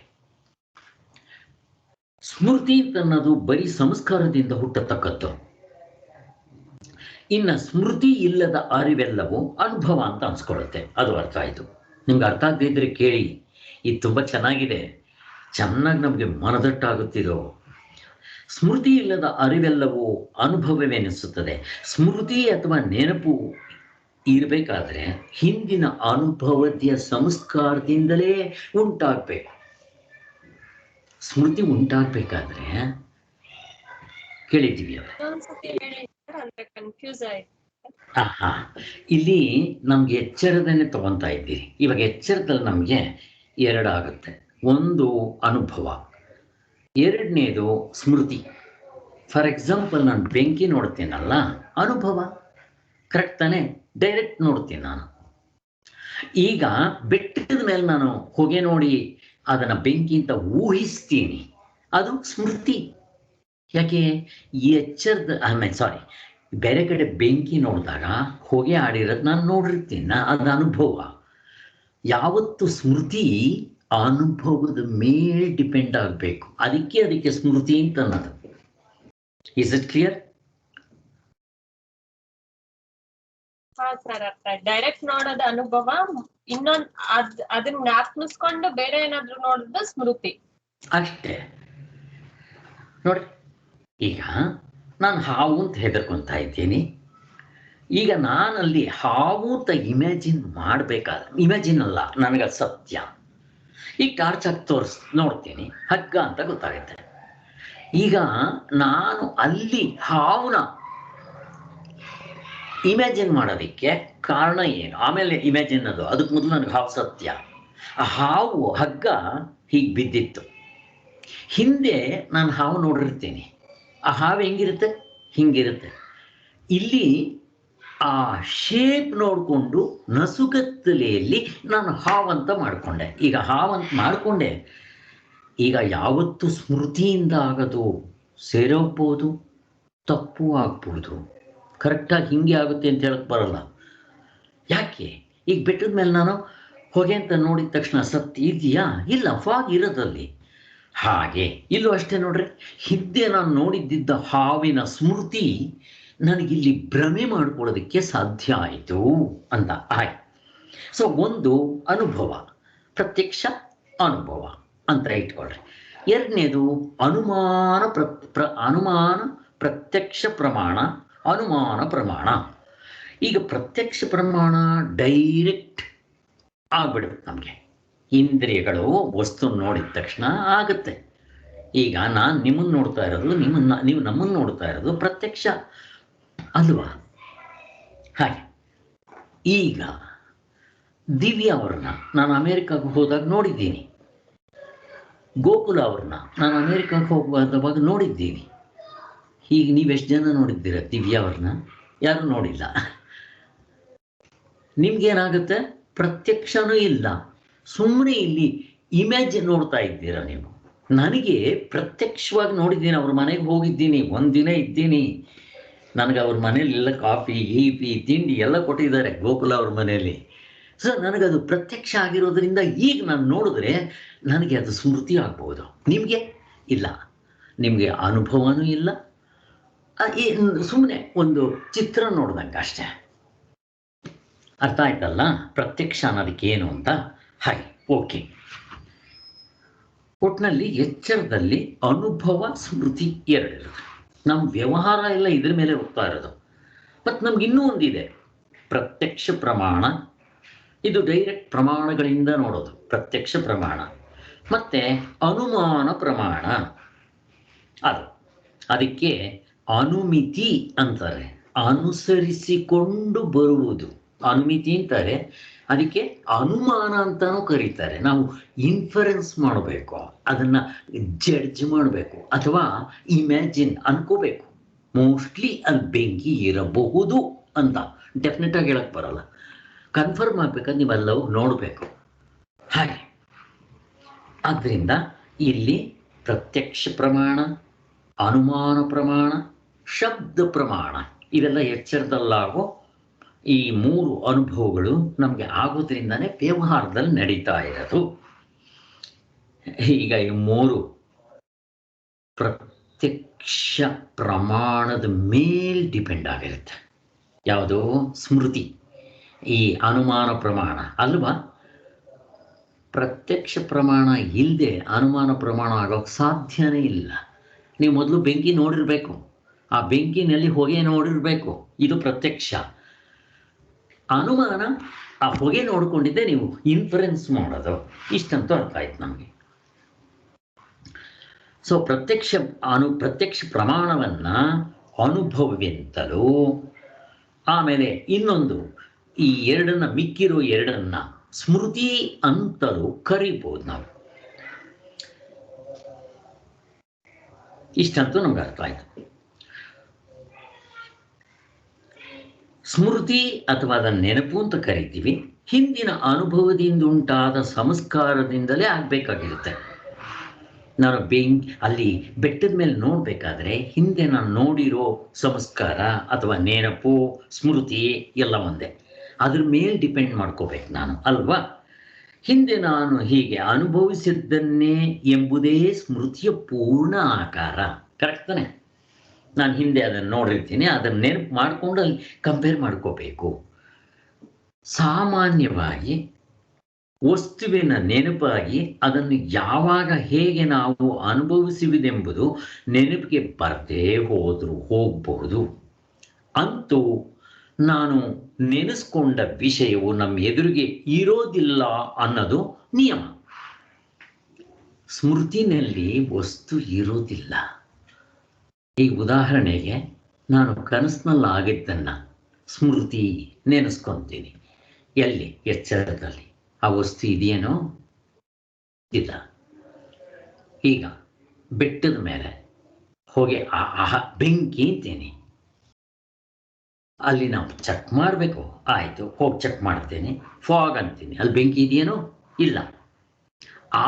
ಸ್ಮೃತಿ ಅನ್ನೋದು ಬರೀ ಸಂಸ್ಕಾರದಿಂದ ಹುಟ್ಟತಕ್ಕದ್ದು. ಇನ್ನ ಸ್ಮೃತಿ ಇಲ್ಲದ ಅರಿವೆಲ್ಲವೂ ಅನುಭವ ಅಂತ ಅನ್ಸ್ಕೊಳ್ಳುತ್ತೆ. ಅದು ಅರ್ಥ ಆಯ್ತು. ನಿಮ್ಗೆ ಅರ್ಥ ಆಗದಿದ್ರೆ ಕೇಳಿ, ಇದು ತುಂಬಾ ಚೆನ್ನಾಗಿದೆ, ಚೆನ್ನಾಗಿ ನಮಗೆ ಮನದಟ್ಟಾಗುತ್ತಿದೋ. ಸ್ಮೃತಿ ಇಲ್ಲದ ಅರಿವೆಲ್ಲವೂ ಅನುಭವವೆನಿಸುತ್ತದೆ. ಸ್ಮೃತಿ ಅಥವಾ ನೆನಪು ಇರಬೇಕಾದ್ರೆ ಹಿಂದಿನ ಅನುಭವದ ಸಂಸ್ಕಾರದಿಂದಲೇ ಉಂಟಾಗಬೇಕು. ಸ್ಮೃತಿ ಉಂಟಾಗಬೇಕಾದ್ರೆ ಕೇಳಿದ್ದೀವಿ. ಇಲ್ಲಿ ನಮ್ಗೆ ಎಚ್ಚರದನ್ನೇ ತಗೊಂತಾ ಇದ್ದೀರಿ. ಇವಾಗ ಎಚ್ಚರದಲ್ಲಿ ನಮಗೆ ಎರಡಾಗುತ್ತೆ. ಒಂದು ಅನುಭವ, ಎರಡನೇದು ಸ್ಮೃತಿ. ಫಾರ್ ಎಕ್ಸಾಂಪಲ್, ನಾನು ಬೆಂಕಿ ನೋಡ್ತೀನಲ್ಲ, ಅನುಭವ. ಕರೆಕ್ಟ್ ತಾನೆ? ಡೈರೆಕ್ಟ್ ನೋಡ್ತೀನಿ ನಾನು. ಈಗ ಬೆಟ್ಟದ ಮೇಲೆ ನಾನು ಹೊಗೆ ನೋಡಿ ಅದನ್ನ ಬೆಂಕಿ ಅಂತ ಊಹಿಸ್ತೀನಿ, ಅದು ಸ್ಮೃತಿ. ಯಾಕೆ ಈ ಎಚ್ಚರದ ಸಾರಿ, ಬೇರೆ ಕಡೆ ಬೆಂಕಿ ನೋಡಿದಾಗ ಹೊಗೆ ಆಡಿರೋದು ನಾನು ನೋಡಿರ್ತೀನಿ, ಅದು ಅನುಭವ. ಯಾವತ್ತು ಸ್ಮೃತಿ ಅನುಭವದ ಮೇಲೆ ಡಿಪೆಂಡ್ ಆಗಬೇಕು, ಅದಕ್ಕೆ ಸ್ಮೃತಿ ಅಂತ ಅನ್ನೋದು. Is it clear? ಡೈರೆಕ್ಟ್ ನೋಡೋದು ಅನುಭವ, ಇನ್ನೊಂದು ಅದನ್ನ ಜ್ಞಾಪನಿಸ್ಕೊಂಡು ಬೇರೆ ಏನಾದ್ರು ನೋಡೋದು ಸ್ಮೃತಿ ಅಷ್ಟೇ. ನೋಡಿ, ಈಗ ನಾನು ಹಾವು ಅಂತ ಹೆದರ್ಕೊಂತ ಇದ್ದೀನಿ. ಈಗ ನಾನಲ್ಲಿ ಹಾವು ಅಂತ ಇಮ್ಯಾಜಿನ್ ಮಾಡಬೇಕಾದ್ರೆ, ಇಮ್ಯಾಜಿನ್ ಅಲ್ಲ, ನನಗದು ಸತ್ಯ. ಈಗ ಟಾರ್ಚ್ ಹಾಕಿ ನೋಡ್ತೀನಿ, ಹಗ್ಗ ಅಂತ ಗೊತ್ತಾಗುತ್ತೆ. ಈಗ ನಾನು ಅಲ್ಲಿ ಹಾವುನ ಇಮ್ಯಾಜಿನ್ ಮಾಡೋದಕ್ಕೆ ಕಾರಣ ಏನು? ಆಮೇಲೆ ಇಮ್ಯಾಜಿನ್ ಅದಕ್ಕೆ ಮೊದಲು ನನಗೆ ಹಾವು ಸತ್ಯ. ಆ ಹಾವು ಹಗ್ಗ ಹೀಗೆ ಬಿದ್ದಿತ್ತು, ಹಿಂದೆ ನಾನು ಹಾವು ನೋಡಿರ್ತೀನಿ. ಆ ಹಾವು ಹೆಂಗಿರುತ್ತೆ? ಹಿಂಗಿರುತ್ತೆ. ಇಲ್ಲಿ ಆ ಶೇಪ್ ನೋಡಿಕೊಂಡು ನಸುಗತ್ತಲೆಯಲ್ಲಿ ನಾನು ಹಾವಂತ ಮಾಡಿಕೊಂಡೆ. ಈಗ ಹಾವಂತ ಮಾಡಿಕೊಂಡೆ. ಈಗ ಯಾವತ್ತು ಸ್ಮೃತಿಯಿಂದ ಆಗೋದು ಸೇರೋಗ್ಬೋದು, ತಪ್ಪು ಆಗ್ಬೋದು. ಕರೆಕ್ಟಾಗಿ ಹಿಂಗೆ ಆಗುತ್ತೆ ಅಂತ ಹೇಳಕ್ಕೆ ಬರಲ್ಲ. ಯಾಕೆ? ಈಗ ಬೆಟ್ಟದ ಮೇಲೆ ನಾನು ಹೊಗೆ ಅಂತ ನೋಡಿದ ತಕ್ಷಣ ಸತ್ಯ ಇದೆಯಾ? ಇಲ್ಲ, ಫಾಗ್ ಇರೋದಲ್ಲಿ. ಹಾಗೆ ಇಲ್ಲೂ ಅಷ್ಟೇ ನೋಡ್ರಿ, ಹಿಂದೆ ನಾನು ನೋಡಿದ್ದ ಹಾವಿನ ಸ್ಮೃತಿ ನನಗಿಲ್ಲಿ ಭ್ರಮೆ ಮಾಡ್ಕೊಳ್ಳೋದಕ್ಕೆ ಸಾಧ್ಯ ಆಯಿತು ಅಂತ ಆಯ್ತು. ಸೊ ಒಂದು ಅನುಭವ, ಪ್ರತ್ಯಕ್ಷ ಅನುಭವ ಅಂತ ಇಟ್ಕೊಳ್ರಿ. ಎರಡನೇದು ಅನುಮಾನ ಅನುಮಾನ ಪ್ರತ್ಯಕ್ಷ ಪ್ರಮಾಣ, ಅನುಮಾನ ಪ್ರಮಾಣ. ಈಗ ಪ್ರತ್ಯಕ್ಷ ಪ್ರಮಾಣ ಡೈರೆಕ್ಟ್ ಆಗ್ಬಿಡುತ್ತೆ ನಮಗೆ. ಇಂದ್ರಿಯಗಳು ವಸ್ತು ನೋಡಿದ ತಕ್ಷಣ ಆಗುತ್ತೆ. ಈಗ ನಾನು ನಿಮ್ಮನ್ನು ನೋಡ್ತಾ ಇರೋದು, ನೀವು ನಮ್ಮನ್ನು ನೋಡ್ತಾ ಇರೋದು ಪ್ರತ್ಯಕ್ಷ ಅಲ್ವಾ? ಹಾಗೆ ಈಗ ದಿವ್ಯಾ ಅವ್ರನ್ನ ನಾನು ಅಮೇರಿಕಾಗೆ ಹೋದಾಗ ನೋಡಿದ್ದೀನಿ, ಗೋಕುಲ ಅವ್ರನ್ನ ನಾನು ಅಮೇರಿಕಾಗೆ ಹೋಗುವಾಗ ನೋಡಿದ್ದೀನಿ. ಈಗ ನೀವೆಷ್ಟು ಜನ ನೋಡಿದ್ದೀರ ದಿವ್ಯಾ ಅವ್ರನ್ನ? ಯಾರು ನೋಡಿಲ್ಲ. ನಿಮ್ಗೇನಾಗುತ್ತೆ? ಪ್ರತ್ಯಕ್ಷನೂ ಇಲ್ಲ, ಸುಮ್ಮನೆ ಇಲ್ಲಿ ಇಮೇಜ್ ನೋಡ್ತಾ ಇದ್ದೀರ ನೀವು. ನನಗೆ ಪ್ರತ್ಯಕ್ಷವಾಗಿ ನೋಡಿದ್ದೀನಿ, ಅವ್ರ ಮನೆಗೆ ಹೋಗಿದ್ದೀನಿ, ಒಂದಿನ ಇದ್ದೀನಿ. ನನಗೆ ಅವ್ರ ಮನೇಲಿ ಎಲ್ಲ ಕಾಫಿ ಗೀಫಿ ತಿಂಡಿ ಎಲ್ಲ ಕೊಟ್ಟಿದ್ದಾರೆ ಗೋಕುಲ ಅವ್ರ ಮನೆಯಲ್ಲಿ. ಸೊ ನನಗದು ಪ್ರತ್ಯಕ್ಷ ಆಗಿರೋದ್ರಿಂದ ಈಗ ನಾನು ನೋಡಿದ್ರೆ ನನಗೆ ಅದು ಸ್ಮೃತಿ ಆಗ್ಬೋದು. ನಿಮಗೆ ಇಲ್ಲ, ನಿಮಗೆ ಅನುಭವನೂ ಇಲ್ಲ, ಸುಮ್ಮನೆ ಒಂದು ಚಿತ್ರ ನೋಡ್ದಂಗೆ ಅಷ್ಟೇ. ಅರ್ಥ ಆಯ್ತಲ್ಲ ಪ್ರತ್ಯಕ್ಷ ಅನ್ನೋದಕ್ಕೆ ಏನು ಅಂತ? ಹಾಗೆ ಓಕೆ. ಒಟ್ಟಿನಲ್ಲಿ ಎಚ್ಚರದಲ್ಲಿ ಅನುಭವ ಸ್ಮೃತಿ ಎರಡಿರುತ್ತೆ. ನಮ್ಮ ವ್ಯವಹಾರ ಎಲ್ಲ ಇದ್ರ ಮೇಲೆ ಹೋಗ್ತಾ ಇರೋದು. ಮತ್ತು ನಮ್ಗೆ ಇನ್ನೂ ಒಂದಿದೆ, ಪ್ರತ್ಯಕ್ಷ ಪ್ರಮಾಣ. ಇದು ಡೈರೆಕ್ಟ್ ಪ್ರಮಾಣಗಳಿಂದ ನೋಡೋದು, ಪ್ರತ್ಯಕ್ಷ ಪ್ರಮಾಣ. ಮತ್ತು ಅನುಮಾನ ಪ್ರಮಾಣ, ಅದಕ್ಕೆ ಅನುಮಿತಿ ಅಂತಾರೆ. ಅನುಸರಿಸಿಕೊಂಡು ಬರುವುದು ಅನುಮಿತಿ ಅಂತಾರೆ. ಅದಕ್ಕೆ ಅನುಮಾನ ಅಂತಾನೂ ಕರೀತಾರೆ. ನಾವು ಇನ್ಫರೆನ್ಸ್ ಮಾಡಬೇಕು, ಅದನ್ನು ಜಡ್ಜ್ ಮಾಡಬೇಕು, ಅಥವಾ ಇಮ್ಯಾಜಿನ್ ಅನ್ಕೋಬೇಕು. ಮೋಸ್ಟ್ಲಿ ಅಲ್ಲಿ ಬೆಂಕಿ ಇರಬಹುದು ಅಂತ ಡೆಫಿನೆಟಾಗಿ ಹೇಳಕ್ಕೆ ಬರಲ್ಲ. ಕನ್ಫರ್ಮ್ ಆಗ್ಬೇಕಾದ್ರೆ ನೀವೆಲ್ಲವೂ ನೋಡಬೇಕು. ಹಾಗೆ ಆದ್ದರಿಂದ ಇಲ್ಲಿ ಪ್ರತ್ಯಕ್ಷ ಪ್ರಮಾಣ, ಅನುಮಾನ ಪ್ರಮಾಣ, ಶಬ್ದ ಪ್ರಮಾಣ, ಇವೆಲ್ಲ ಎಚ್ಚರದಲ್ಲಾಗೋ ಈ ಮೂರು ಅನುಭವಗಳು ನಮಗೆ ಆಗೋದ್ರಿಂದನೇ ವ್ಯವಹಾರದಲ್ಲಿ ನಡೀತಾ ಇರೋದು. ಈಗ ಈ ಮೂರು ಪ್ರತ್ಯಕ್ಷ ಪ್ರಮಾಣದ ಮೇಲ್ ಡಿಪೆಂಡ್ ಆಗಿರುತ್ತೆ. ಯಾವುದು? ಸ್ಮೃತಿ. ಈ ಅನುಮಾನ ಪ್ರಮಾಣ ಅಲ್ವಾ? ಪ್ರತ್ಯಕ್ಷ ಪ್ರಮಾಣ ಇಲ್ಲದೆ ಅನುಮಾನ ಪ್ರಮಾಣ ಆಗೋಕ್ಕೆ ಸಾಧ್ಯನೇ ಇಲ್ಲ. ನೀವು ಮೊದಲು ಬೆಂಕಿ ನೋಡಿರಬೇಕು, ಆ ಬೆಂಕಿನಲ್ಲಿ ಹೊಗೆ ನೋಡಿರಬೇಕು, ಇದು ಪ್ರತ್ಯಕ್ಷ. ಅನುಮಾನ, ಆ ಹೊಗೆ ನೋಡಿಕೊಂಡಿದ್ದೆ ನೀವು ಇನ್ಫರೆನ್ಸ್ ಮಾಡೋದು. ಇಷ್ಟಂತೂ ಅರ್ಥ ಆಯ್ತು ನಮಗೆ. ಸೊ ಪ್ರತ್ಯಕ್ಷ ಪ್ರಮಾಣವನ್ನು ಅನುಭವವೆಂತಲೂ, ಆಮೇಲೆ ಇನ್ನೊಂದು ಈ ಎರಡನ್ನ, ಮಿಕ್ಕಿರೋ ಎರಡನ್ನ ಸ್ಮೃತಿ ಅಂತಲೂ ಕರಿಬೋದು ನಾವು. ಇಷ್ಟಂತೂ ನಮ್ಗೆ ಅರ್ಥ ಆಯ್ತು. ಸ್ಮೃತಿ ಅಥವಾ ಅದನ್ನ ನೆನಪು ಅಂತ ಕರಿತೀವಿ. ಹಿಂದಿನ ಅನುಭವದಿಂದ ಉಂಟಾದ ಸಂಸ್ಕಾರದಿಂದಲೇ ಆಗಬೇಕಾಗಿರುತ್ತೆ. ನಾನು ಅಲ್ಲಿ ಬೆಟ್ಟದ ಮೇಲೆ ನೋಡಬೇಕಾದ್ರೆ ಹಿಂದೆ ನಾನು ನೋಡಿರೋ ಸಂಸ್ಕಾರ ಅಥವಾ ನೆನಪು ಸ್ಮೃತಿ ಎಲ್ಲ ಒಂದೇ. ಅದ್ರ ಮೇಲೆ ಡಿಪೆಂಡ್ ಮಾಡ್ಕೋಬೇಕು ನಾನು ಅಲ್ವಾ. ಹಿಂದೆ ನಾನು ಹೀಗೆ ಅನುಭವಿಸಿದ್ದನ್ನೇ ಎಂಬುದೇ ಸ್ಮೃತಿಯ ಪೂರ್ಣ ಆಕಾರ. ಕರೆಕ್ಟ್ ತಾನೆ? ನಾನು ಹಿಂದೆ ಅದನ್ನು ನೋಡಿರ್ತೀನಿ, ಅದನ್ನು ನೆನಪು ಮಾಡಿಕೊಂಡು ಅಲ್ಲಿ ಕಂಪೇರ್ ಮಾಡ್ಕೋಬೇಕು. ಸಾಮಾನ್ಯವಾಗಿ ವಸ್ತುವಿನ ನೆನಪಾಗಿ ಅದನ್ನು ಯಾವಾಗ ಹೇಗೆ ನಾವು ಅನುಭವಿಸುವುದೆಂಬುದು ನೆನಪಿಗೆ ಬರದೇ ಹೋಗಬಹುದು. ಅಂತೂ ನಾನು ನೆನೆಸ್ಕೊಂಡ ವಿಷಯವು ನಮ್ಮ ಎದುರಿಗೆ ಇರೋದಿಲ್ಲ ಅನ್ನೋದು ನಿಯಮ. ಸ್ಮೃತಿನಲ್ಲಿ ವಸ್ತು ಇರೋದಿಲ್ಲ. ಈ ಉದಾಹರಣೆಗೆ ನಾನು ಕನಸಿನಲ್ಲಿ ಆಗಿದ್ದನ್ನ ಸ್ಮೃತಿ ನೆನೆಸ್ಕೊಂತೀನಿ. ಎಲ್ಲಿ? ಎಚ್ಚರದಲ್ಲಿ. ಆ ವಸ್ತು ಇದೆಯೇನೋ? ಇಲ್ಲ. ಈಗ ಬೆಟ್ಟದ ಮೇಲೆ ಹೋಗಿ ಬೆಂಕಿ ಅಂತೀನಿ. ಅಲ್ಲಿ ನಾವು ಚೆಕ್ ಮಾಡಬೇಕು. ಆಯಿತು, ಹೋಗಿ ಚೆಕ್ ಮಾಡ್ತೇನೆ. ಫಾಗ್ ಅಂತೀನಿ. ಅಲ್ಲಿ ಬೆಂಕಿ ಇದೆಯೇನೋ? ಇಲ್ಲ.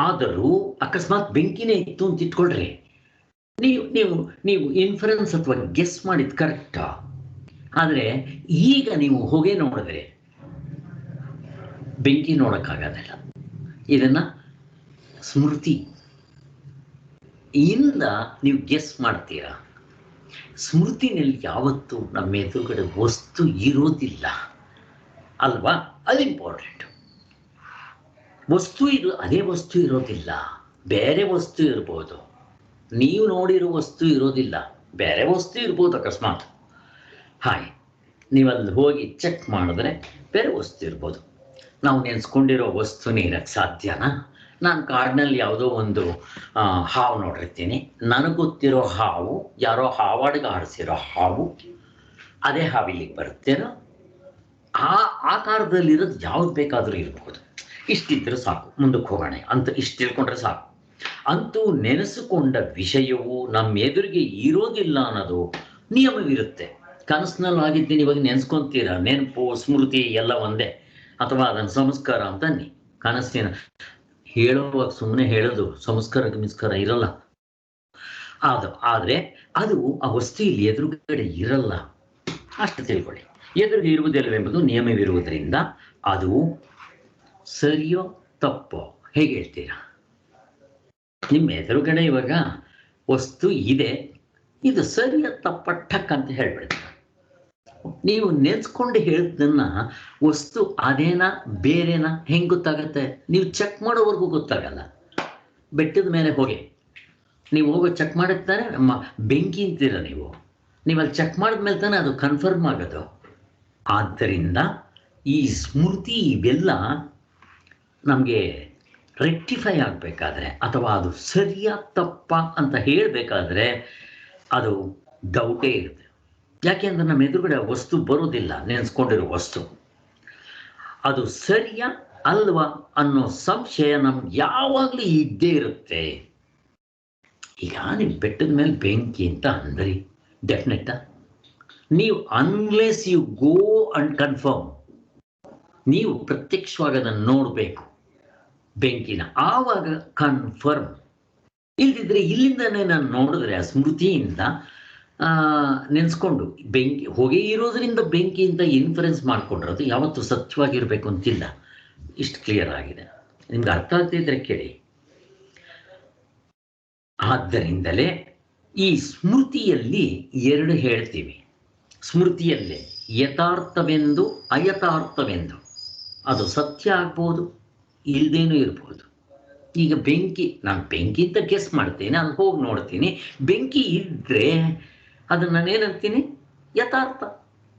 ಆದರೂ ಅಕಸ್ಮಾತ್ ಬೆಂಕಿನೇ ಇತ್ತು ಅಂತ ಇಟ್ಕೊಳ್ರಿ, ನೀವು ನೀವು ನೀವು ಇನ್ಫರೆನ್ಸ್ ಅಥವಾ ಗೆಸ್ ಮಾಡಿದ್ ಕರೆಕ್ಟಾ? ಆದರೆ ಈಗ ನೀವು ಹೊಗೆ ನೋಡಿದ್ರೆ ಬೆಂಕಿ ನೋಡೋಕ್ಕಾಗೋದಿಲ್ಲ. ಇದನ್ನ ಸ್ಮೃತಿ ಇಂದ ನೀವು ಗೆಸ್ ಮಾಡ್ತೀರಾ. ಸ್ಮೃತಿನಲ್ಲಿ ಯಾವತ್ತೂ ನಮ್ಮ ಎದುರುಗಡೆ ವಸ್ತು ಇರೋದಿಲ್ಲ ಅಲ್ವಾ? ಅದು ಇಂಪಾರ್ಟೆಂಟ್. ಅದೇ ವಸ್ತು ಇರೋದಿಲ್ಲ, ಬೇರೆ ವಸ್ತು ಇರ್ಬೋದು. ನೀವು ನೋಡಿರೋ ವಸ್ತು ಇರೋದಿಲ್ಲ, ಬೇರೆ ವಸ್ತು ಇರ್ಬೋದು ಅಕಸ್ಮಾತ್. ಹಾಗೆ ನೀವಲ್ಲಿ ಹೋಗಿ ಚೆಕ್ ಮಾಡಿದ್ರೆ ಬೇರೆ ವಸ್ತು ಇರ್ಬೋದು. ನಾವು ನೆನೆಸ್ಕೊಂಡಿರೋ ವಸ್ತುನೇ ಇರೋಕ್ಕೆ ಸಾಧ್ಯನಾ? ನಾನು ಕಾಡಿನಲ್ಲಿ ಯಾವುದೋ ಒಂದು ಹಾವು ನೋಡಿರ್ತೀನಿ. ನನಗೆ ಗೊತ್ತಿರೋ ಹಾವು ಯಾರೋ ಹಾವಾಡಿಗೆ ಆಡಿಸಿರೋ ಹಾವು, ಅದೇ ಹಾವು ಇಲ್ಲಿಗೆ ಬರುತ್ತೇನೋ? ಆ ಆಕಾರದಲ್ಲಿರೋದು ಯಾವ್ದು ಬೇಕಾದರೂ ಇರ್ಬೋದು. ಇಷ್ಟಿದ್ರೆ ಸಾಕು, ಮುಂದಕ್ಕೆ ಹೋಗೋಣ ಅಂತ ಇಷ್ಟು ತಿಳ್ಕೊಂಡ್ರೆ ಸಾಕು. ಅಂತೂ ನೆನೆಸಿಕೊಂಡ ವಿಷಯವು ನಮ್ಮ ಎದುರಿಗೆ ಇರೋದಿಲ್ಲ ಅನ್ನೋದು ನಿಯಮವಿರುತ್ತೆ. ಕನಸಿನಲ್ಲಿ ಆಗಿದ್ದೀನಿ, ಇವಾಗ ನೆನೆಸ್ಕೊಂತೀರ. ನೆನಪು ಸ್ಮೃತಿ ಎಲ್ಲ ಒಂದೇ, ಅಥವಾ ಅದನ್ನು ಸಂಸ್ಕಾರ ಅಂತ ಕನಸಿನ ಹೇಳುವಾಗ ಸುಮ್ಮನೆ ಹೇಳೋದು ಸಂಸ್ಕಾರ ಇರಲ್ಲ. ಆದರೆ ಅದು ಆ ವಸ್ತು ಇಲ್ಲಿ ಎದುರುಗಡೆ ಇರಲ್ಲ, ಅಷ್ಟು ತಿಳ್ಕೊಳ್ಳಿ. ಎದುರಿಗೆ ಇರುವುದಿಲ್ಲವೆಂಬುದು ನಿಯಮವಿರುವುದರಿಂದ ಅದು ಸರಿಯೋ ತಪ್ಪೋ ಹೇಗೆ ಹೇಳ್ತೀರಾ? ನಿಮ್ಮ ಎದುರುಗಡೆ ಇವಾಗ ವಸ್ತು ಇದೆ, ಇದು ಸರಿಯೋ ತಪ್ಪ ಠಕ್ ಅಂತ ಹೇಳ್ಬಿಡ್ತೀರ. ನೀವು ನೆನೆಸ್ಕೊಂಡು ಹೇಳಿದ್ದನ್ನ ವಸ್ತು ಅದೇನಾ ಬೇರೆನಾ ಹೆಂಗೆ ಗೊತ್ತಾಗತ್ತೆ? ನೀವು ಚೆಕ್ ಮಾಡೋವರೆಗೂ ಗೊತ್ತಾಗಲ್ಲ. ಬೆಟ್ಟದ ಮೇಲೆ ಹೋಗಿ ನೀವು ಹೋಗೋ ಚೆಕ್ ಮಾಡಿರ್ತಾನೆ ಬೆಂಕಿ ಅಂತೀರ. ನೀವು ಅಲ್ಲಿ ಚೆಕ್ ಮಾಡಿದ್ಮೇಲೆ ತಾನೆ ಅದು ಕನ್ಫರ್ಮ್ ಆಗೋದು. ಆದ್ದರಿಂದ ಈ ಸ್ಮೃತಿ ಇವೆಲ್ಲ ನಮಗೆ ರೆಕ್ಟಿಫೈ ಆಗಬೇಕಾದ್ರೆ, ಅಥವಾ ಅದು ಸರಿಯಾ ತಪ್ಪ ಅಂತ ಹೇಳಬೇಕಾದ್ರೆ ಅದು ಡೌಟೇ ಇರುತ್ತೆ. ಯಾಕೆಂದ್ರೆ ನಮ್ಮ ಎದುರುಗಡೆ ವಸ್ತು ಬರೋದಿಲ್ಲ, ನೆನೆಸ್ಕೊಂಡಿರೋ ವಸ್ತು. ಅದು ಸರಿಯಾ ಅಲ್ವಾ ಅನ್ನೋ ಸಂಶಯ ನಮ್ಗೆ ಯಾವಾಗಲೂ ಇದ್ದೇ ಇರುತ್ತೆ. ಈಗ ನೀವು ಬೆಟ್ಟದ ಮೇಲೆ ಬೆಂಕಿ ಅಂತ ಅಂದ್ರಿ, ಡೆಫಿನೆಟ್ ನೀವು unless you go and confirm, ನೀವು ಪ್ರತ್ಯಕ್ಷವಾಗಿ ಅದನ್ನು ನೋಡಬೇಕು ಬೆಂಕಿನ, ಆವಾಗ ಕನ್ಫರ್ಮ್. ಇಲ್ದಿದ್ರೆ ಇಲ್ಲಿಂದನೇ ನಾನು ನೋಡಿದ್ರೆ ಆ ಸ್ಮೃತಿಯಿಂದ ನೆನೆಸ್ಕೊಂಡು ಬೆಂಕಿ ಹೊಗೆ ಇರೋದ್ರಿಂದ ಬೆಂಕಿಯಿಂದ ಇನ್ಫರೆನ್ಸ್ ಮಾಡಿಕೊಂಡ್ರದು ಯಾವತ್ತೂ ಸತ್ಯವಾಗಿರಬೇಕು ಅಂತಿಲ್ಲ. ಇಷ್ಟು ಕ್ಲಿಯರ್ ಆಗಿದೆ. ನಿಮ್ಗೆ ಅರ್ಥ ಆಗ್ತಿದ್ರೆ ಕೇಳಿ. ಆದ್ದರಿಂದಲೇ ಈ ಸ್ಮೃತಿಯಲ್ಲಿ ಎರಡು ಹೇಳ್ತೀವಿ. ಸ್ಮೃತಿಯಲ್ಲೇ ಯಥಾರ್ಥವೆಂದು ಅಯಥಾರ್ಥವೆಂದು. ಅದು ಸತ್ಯ ಆಗ್ಬೋದು, ಇಲ್ದೇನೂ ಇರ್ಬೋದು. ಈಗ ನಾನು ಬೆಂಕಿ ಅಂತ ಗೆಸ್ ಮಾಡ್ತೀನಿ, ಅಲ್ಲಿ ಹೋಗಿ ನೋಡ್ತೀನಿ, ಬೆಂಕಿ ಇದ್ದರೆ ಅದನ್ನು ನಾನೇನಂತೀನಿ? ಯಥಾರ್ಥ.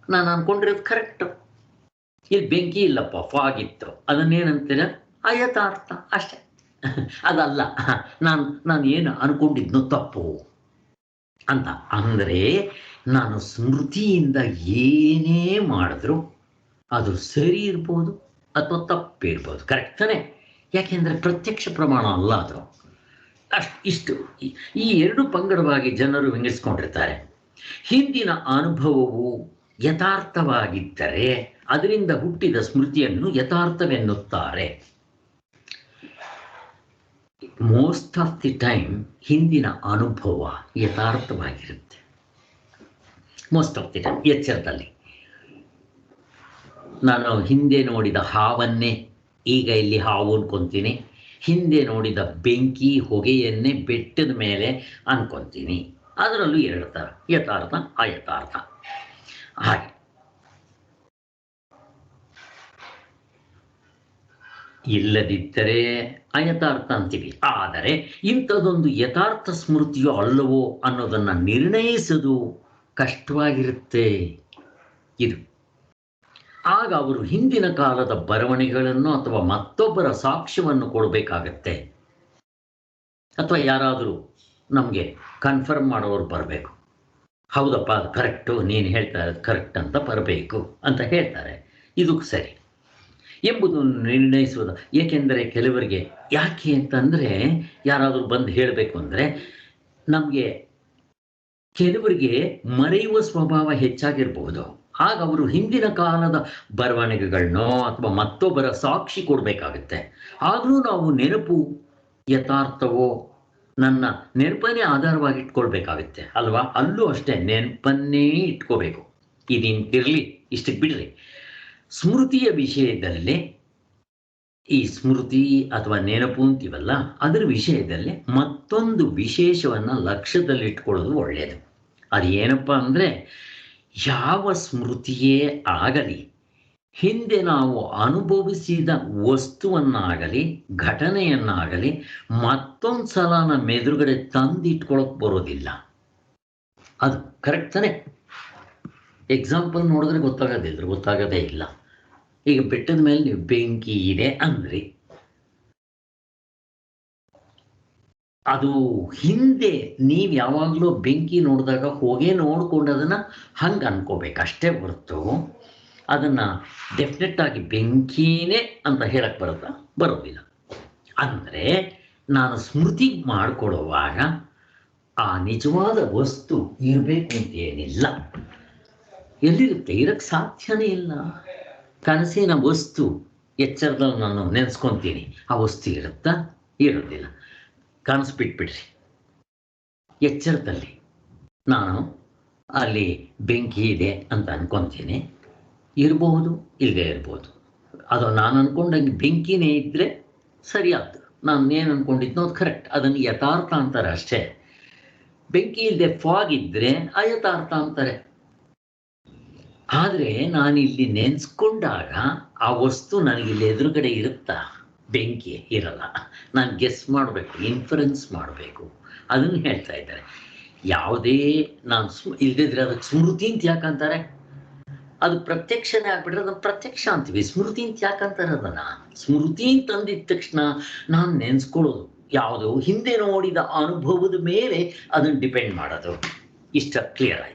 ನಾನು ಅನ್ಕೊಂಡಿರೋದು ಕರೆಕ್ಟು. ಇಲ್ಲಿ ಬೆಂಕಿ ಇಲ್ಲಪ್ಪ, ಫಾಗ್ ಇತ್ತು, ಅದನ್ನೇನಂತೀರ? ಅಯಥಾರ್ಥ ಅಷ್ಟೇ. ಅದಲ್ಲ, ನಾನು ಏನು ಅನ್ಕೊಂಡಿದ್ನೋ ತಪ್ಪು ಅಂತ. ಅಂದರೆ ನಾನು ಸ್ಮೃತಿಯಿಂದ ಏನೇ ಮಾಡಿದ್ರು ಅದು ಸರಿ ಇರ್ಬೋದು ಅಥವಾ ತಪ್ಪಿರ್ಬೋದು. ಕರೆಕ್ಟ್ ತಾನೆ? ಯಾಕೆಂದರೆ ಪ್ರತ್ಯಕ್ಷ ಪ್ರಮಾಣ ಅಲ್ಲ ಅದು. ಇಷ್ಟು ಈ ಎರಡು ಪಂಗಡವಾಗಿ ಜನರು ವಿಂಗಡಿಸ್ಕೊಂಡಿರ್ತಾರೆ. ಹಿಂದಿನ ಅನುಭವವು ಯಥಾರ್ಥವಾಗಿದ್ದರೆ ಅದರಿಂದ ಹುಟ್ಟಿದ ಸ್ಮೃತಿಯನ್ನು ಯಥಾರ್ಥವೆನ್ನುತ್ತಾರೆ. ಮೋಸ್ಟ್ ಆಫ್ ದಿ ಟೈಮ್ ಹಿಂದಿನ ಅನುಭವ ಯಥಾರ್ಥವಾಗಿರುತ್ತೆ. ಮೋಸ್ಟ್ ಆಫ್ ದಿ ಟೈಮ್ ಎಚ್ಚರದಲ್ಲಿ ನಾನು ಹಿಂದೆ ನೋಡಿದ ಹಾವನ್ನೇ ಈಗ ಇಲ್ಲಿ ಹಾವು ಅನ್ಕೊತೀನಿ, ಹಿಂದೆ ನೋಡಿದ ಬೆಂಕಿ ಹೊಗೆಯನ್ನೇ ಬೆಟ್ಟದ ಮೇಲೆ ಅನ್ಕೊತೀನಿ. ಅದರಲ್ಲೂ ಎರಡು ಥರ, ಯಥಾರ್ಥ ಅಯಥಾರ್ಥ. ಹಾಗೆ ಇಲ್ಲದಿದ್ದರೆ ಅಯಥಾರ್ಥ ಅಂತೀವಿ. ಆದರೆ ಇಂಥದ್ದೊಂದು ಯಥಾರ್ಥ ಸ್ಮೃತಿಯೋ ಅಲ್ಲವೋ ಅನ್ನೋದನ್ನು ನಿರ್ಣಯಿಸೋದು ಕಷ್ಟವಾಗಿರುತ್ತೆ. ಇದು ಆಗ ಅವರು ಹಿಂದಿನ ಕಾಲದ ಬರವಣಿಗೆಗಳನ್ನು ಅಥವಾ ಮತ್ತೊಬ್ಬರ ಸಾಕ್ಷ್ಯವನ್ನು ಕೊಡಬೇಕಾಗತ್ತೆ, ಅಥವಾ ಯಾರಾದರೂ ನಮಗೆ ಕನ್ಫರ್ಮ್ ಮಾಡೋರು ಬರಬೇಕು. ಹೌದಪ್ಪ ಅದು ಕರೆಕ್ಟು, ನೀನು ಹೇಳ್ತಾ ಇರೋದು ಕರೆಕ್ಟ್ ಅಂತ ಬರಬೇಕು ಅಂತ ಹೇಳ್ತಾರೆ. ಇದು ಸರಿ ಎಂಬುದನ್ನು ನಿರ್ಣಯಿಸುವುದು. ಏಕೆಂದರೆ ಕೆಲವರಿಗೆ ಯಾಕೆ ಅಂತಂದರೆ, ಯಾರಾದರೂ ಬಂದು ಹೇಳಬೇಕು ಅಂದರೆ ನಮಗೆ ಕೆಲವರಿಗೆ ಮರೆಯುವ ಸ್ವಭಾವ ಹೆಚ್ಚಾಗಿರಬಹುದು. ಆಗ ಅವರು ಹಿಂದಿನ ಕಾಲದ ಬರವಣಿಗೆಗಳನ್ನೋ ಅಥವಾ ಮತ್ತೊಬ್ಬರ ಸಾಕ್ಷಿ ಕೊಡಬೇಕಾಗುತ್ತೆ. ಆಗಲೂ ನಾವು ನೆನಪು ಯಥಾರ್ಥವೋ ನನ್ನ ನೆನಪನ್ನೇ ಆಧಾರವಾಗಿ ಇಟ್ಕೊಳ್ಬೇಕಾಗುತ್ತೆ ಅಲ್ವಾ? ಅಲ್ಲೂ ಅಷ್ಟೇ ನೆನಪನ್ನೇ ಇಟ್ಕೋಬೇಕು. ಇದಿಂತಿರಲಿ, ಇಷ್ಟಕ್ಕೆ ಬಿಡ್ರಿ. ಸ್ಮೃತಿಯ ವಿಷಯದಲ್ಲೇ, ಈ ಸ್ಮೃತಿ ಅಥವಾ ನೆನಪು ಅಂತೀವಲ್ಲ, ಅದರ ವಿಷಯದಲ್ಲೇ ಮತ್ತೊಂದು ವಿಶೇಷವನ್ನು ಲಕ್ಷ್ಯದಲ್ಲಿಟ್ಕೊಳ್ಳೋದು ಒಳ್ಳೆಯದು. ಅದು ಏನಪ್ಪ ಅಂದರೆ, ಯಾವ ಸ್ಮೃತಿಯೇ ಆಗಲಿ, ಹಿಂದೆ ನಾವು ಅನುಭವಿಸಿದ ವಸ್ತುವನ್ನಾಗಲಿ ಘಟನೆಯನ್ನಾಗಲಿ ಮತ್ತೊಂದು ಸಲ ನಮ್ಮ ಎದುರುಗಡೆ ತಂದಿಟ್ಕೊಳ್ಳೋಕೆ ಬರೋದಿಲ್ಲ. ಅದು ಕರೆಕ್ಟ್ ತಾನೆ? ಎಕ್ಸಾಂಪಲ್ ನೋಡಿದ್ರೆ ಗೊತ್ತಾಗೋದೇ ಇಲ್ಲ. ಈಗ ಬೆಟ್ಟದ ಮೇಲೆ ನೀವು ಬೆಂಕಿ ಇದೆ ಅಂದ್ರಿ, ಅದು ಹಿಂದೆ ನೀವು ಯಾವಾಗಲೂ ಬೆಂಕಿ ನೋಡಿದಾಗ ಹೋಗೇ ನೋಡ್ಕೊಂಡು ಅದನ್ನು ಹಂಗೆ ಅನ್ಕೋಬೇಕು ಅಷ್ಟೇ ಹೊರತು ಅದನ್ನು ಡೆಫಿನೆಟ್ ಆಗಿ ಬೆಂಕಿನೇ ಅಂತ ಹೇಳಕ್ಕೆ ಬರೋದಿಲ್ಲ. ಅಂದರೆ ನಾನು ಸ್ಮೃತಿಗೆ ಮಾಡಿಕೊಡುವಾಗ ಆ ನಿಜವಾದ ವಸ್ತು ಇರಬೇಕು ಅಂತ ಏನಿಲ್ಲ. ಎಲ್ಲಿರುತ್ತೆ? ಇರಕ್ಕೆ ಸಾಧ್ಯನೇ ಇಲ್ಲ. ಕನಸಿನ ವಸ್ತು ಎಚ್ಚರದಲ್ಲಿ ನಾನು ನೆನೆಸ್ಕೊತೀನಿ, ಆ ವಸ್ತು ಇರುತ್ತಾ? ಇರೋದಿಲ್ಲ. ಕನಸು ಬಿಟ್ಬಿಡ್ರಿ. ಎಚ್ಚರದಲ್ಲಿ ನಾನು ಅಲ್ಲಿ ಬೆಂಕಿ ಇದೆ ಅಂತ ಅನ್ಕೊತೀನಿ, ಇರಬಹುದು, ಇಲ್ಲದೆ ಇರ್ಬೋದು. ಅದು ನಾನು ಅಂದ್ಕೊಂಡಂಗೆ ಬೆಂಕಿನೇ ಇದ್ದರೆ ಸರಿಯಾದ್ದು, ನಾನು ಏನು ಅಂದ್ಕೊಂಡಿದ್ನೋ ಅದು ಕರೆಕ್ಟ್, ಅದನ್ನು ಯಥಾರ್ಥ ಅಂತಾರೆ ಅಷ್ಟೇ. ಬೆಂಕಿ ಇಲ್ಲದೆ ಫಾಗ್ ಇದ್ದರೆ ಅಯಥಾರ್ಥ ಅಂತಾರೆ. ಆದರೆ ನಾನಿಲ್ಲಿ ನೆನೆಸ್ಕೊಂಡಾಗ ಆ ವಸ್ತು ನನಗಿಲ್ಲಿ ಎದುರುಗಡೆ ಇರುತ್ತಾ? ಬೆಂಕಿ ಇರಲ್ಲ. ನಾನು ಗೆಸ್ ಮಾಡಬೇಕು, ಇನ್ಫರೆನ್ಸ್ ಮಾಡಬೇಕು. ಅದನ್ನು ಹೇಳ್ತಾ ಇದ್ದಾರೆ. ಯಾವುದೇ ನಾನು ಇಲ್ಲದಿದ್ರೆ ಅದಕ್ಕೆ ಸ್ಮೃತಿ ಅಂತ ಯಾಕಂತಾರೆ? ಅದು ಪ್ರತ್ಯಕ್ಷನೇ ಆಗ್ಬಿಟ್ರೆ ಅದನ್ನು ಪ್ರತ್ಯಕ್ಷ ಅಂತೀವಿ. ಸ್ಮೃತಿ ಅಂತ ಯಾಕಂತಾರೆ? ಅದನ್ನು ಸ್ಮೃತಿ ಅಂತ ಅಂದಿದ ತಕ್ಷಣ ನಾನು ನೆನೆಸ್ಕೊಳ್ಳೋದು ಯಾವುದೋ ಹಿಂದೆ ನೋಡಿದ ಅನುಭವದ ಮೇಲೆ ಅದನ್ನು ಡಿಪೆಂಡ್ ಮಾಡೋದು. ಇಷ್ಟ ಕ್ಲಿಯರ್ ಆಯಿತು.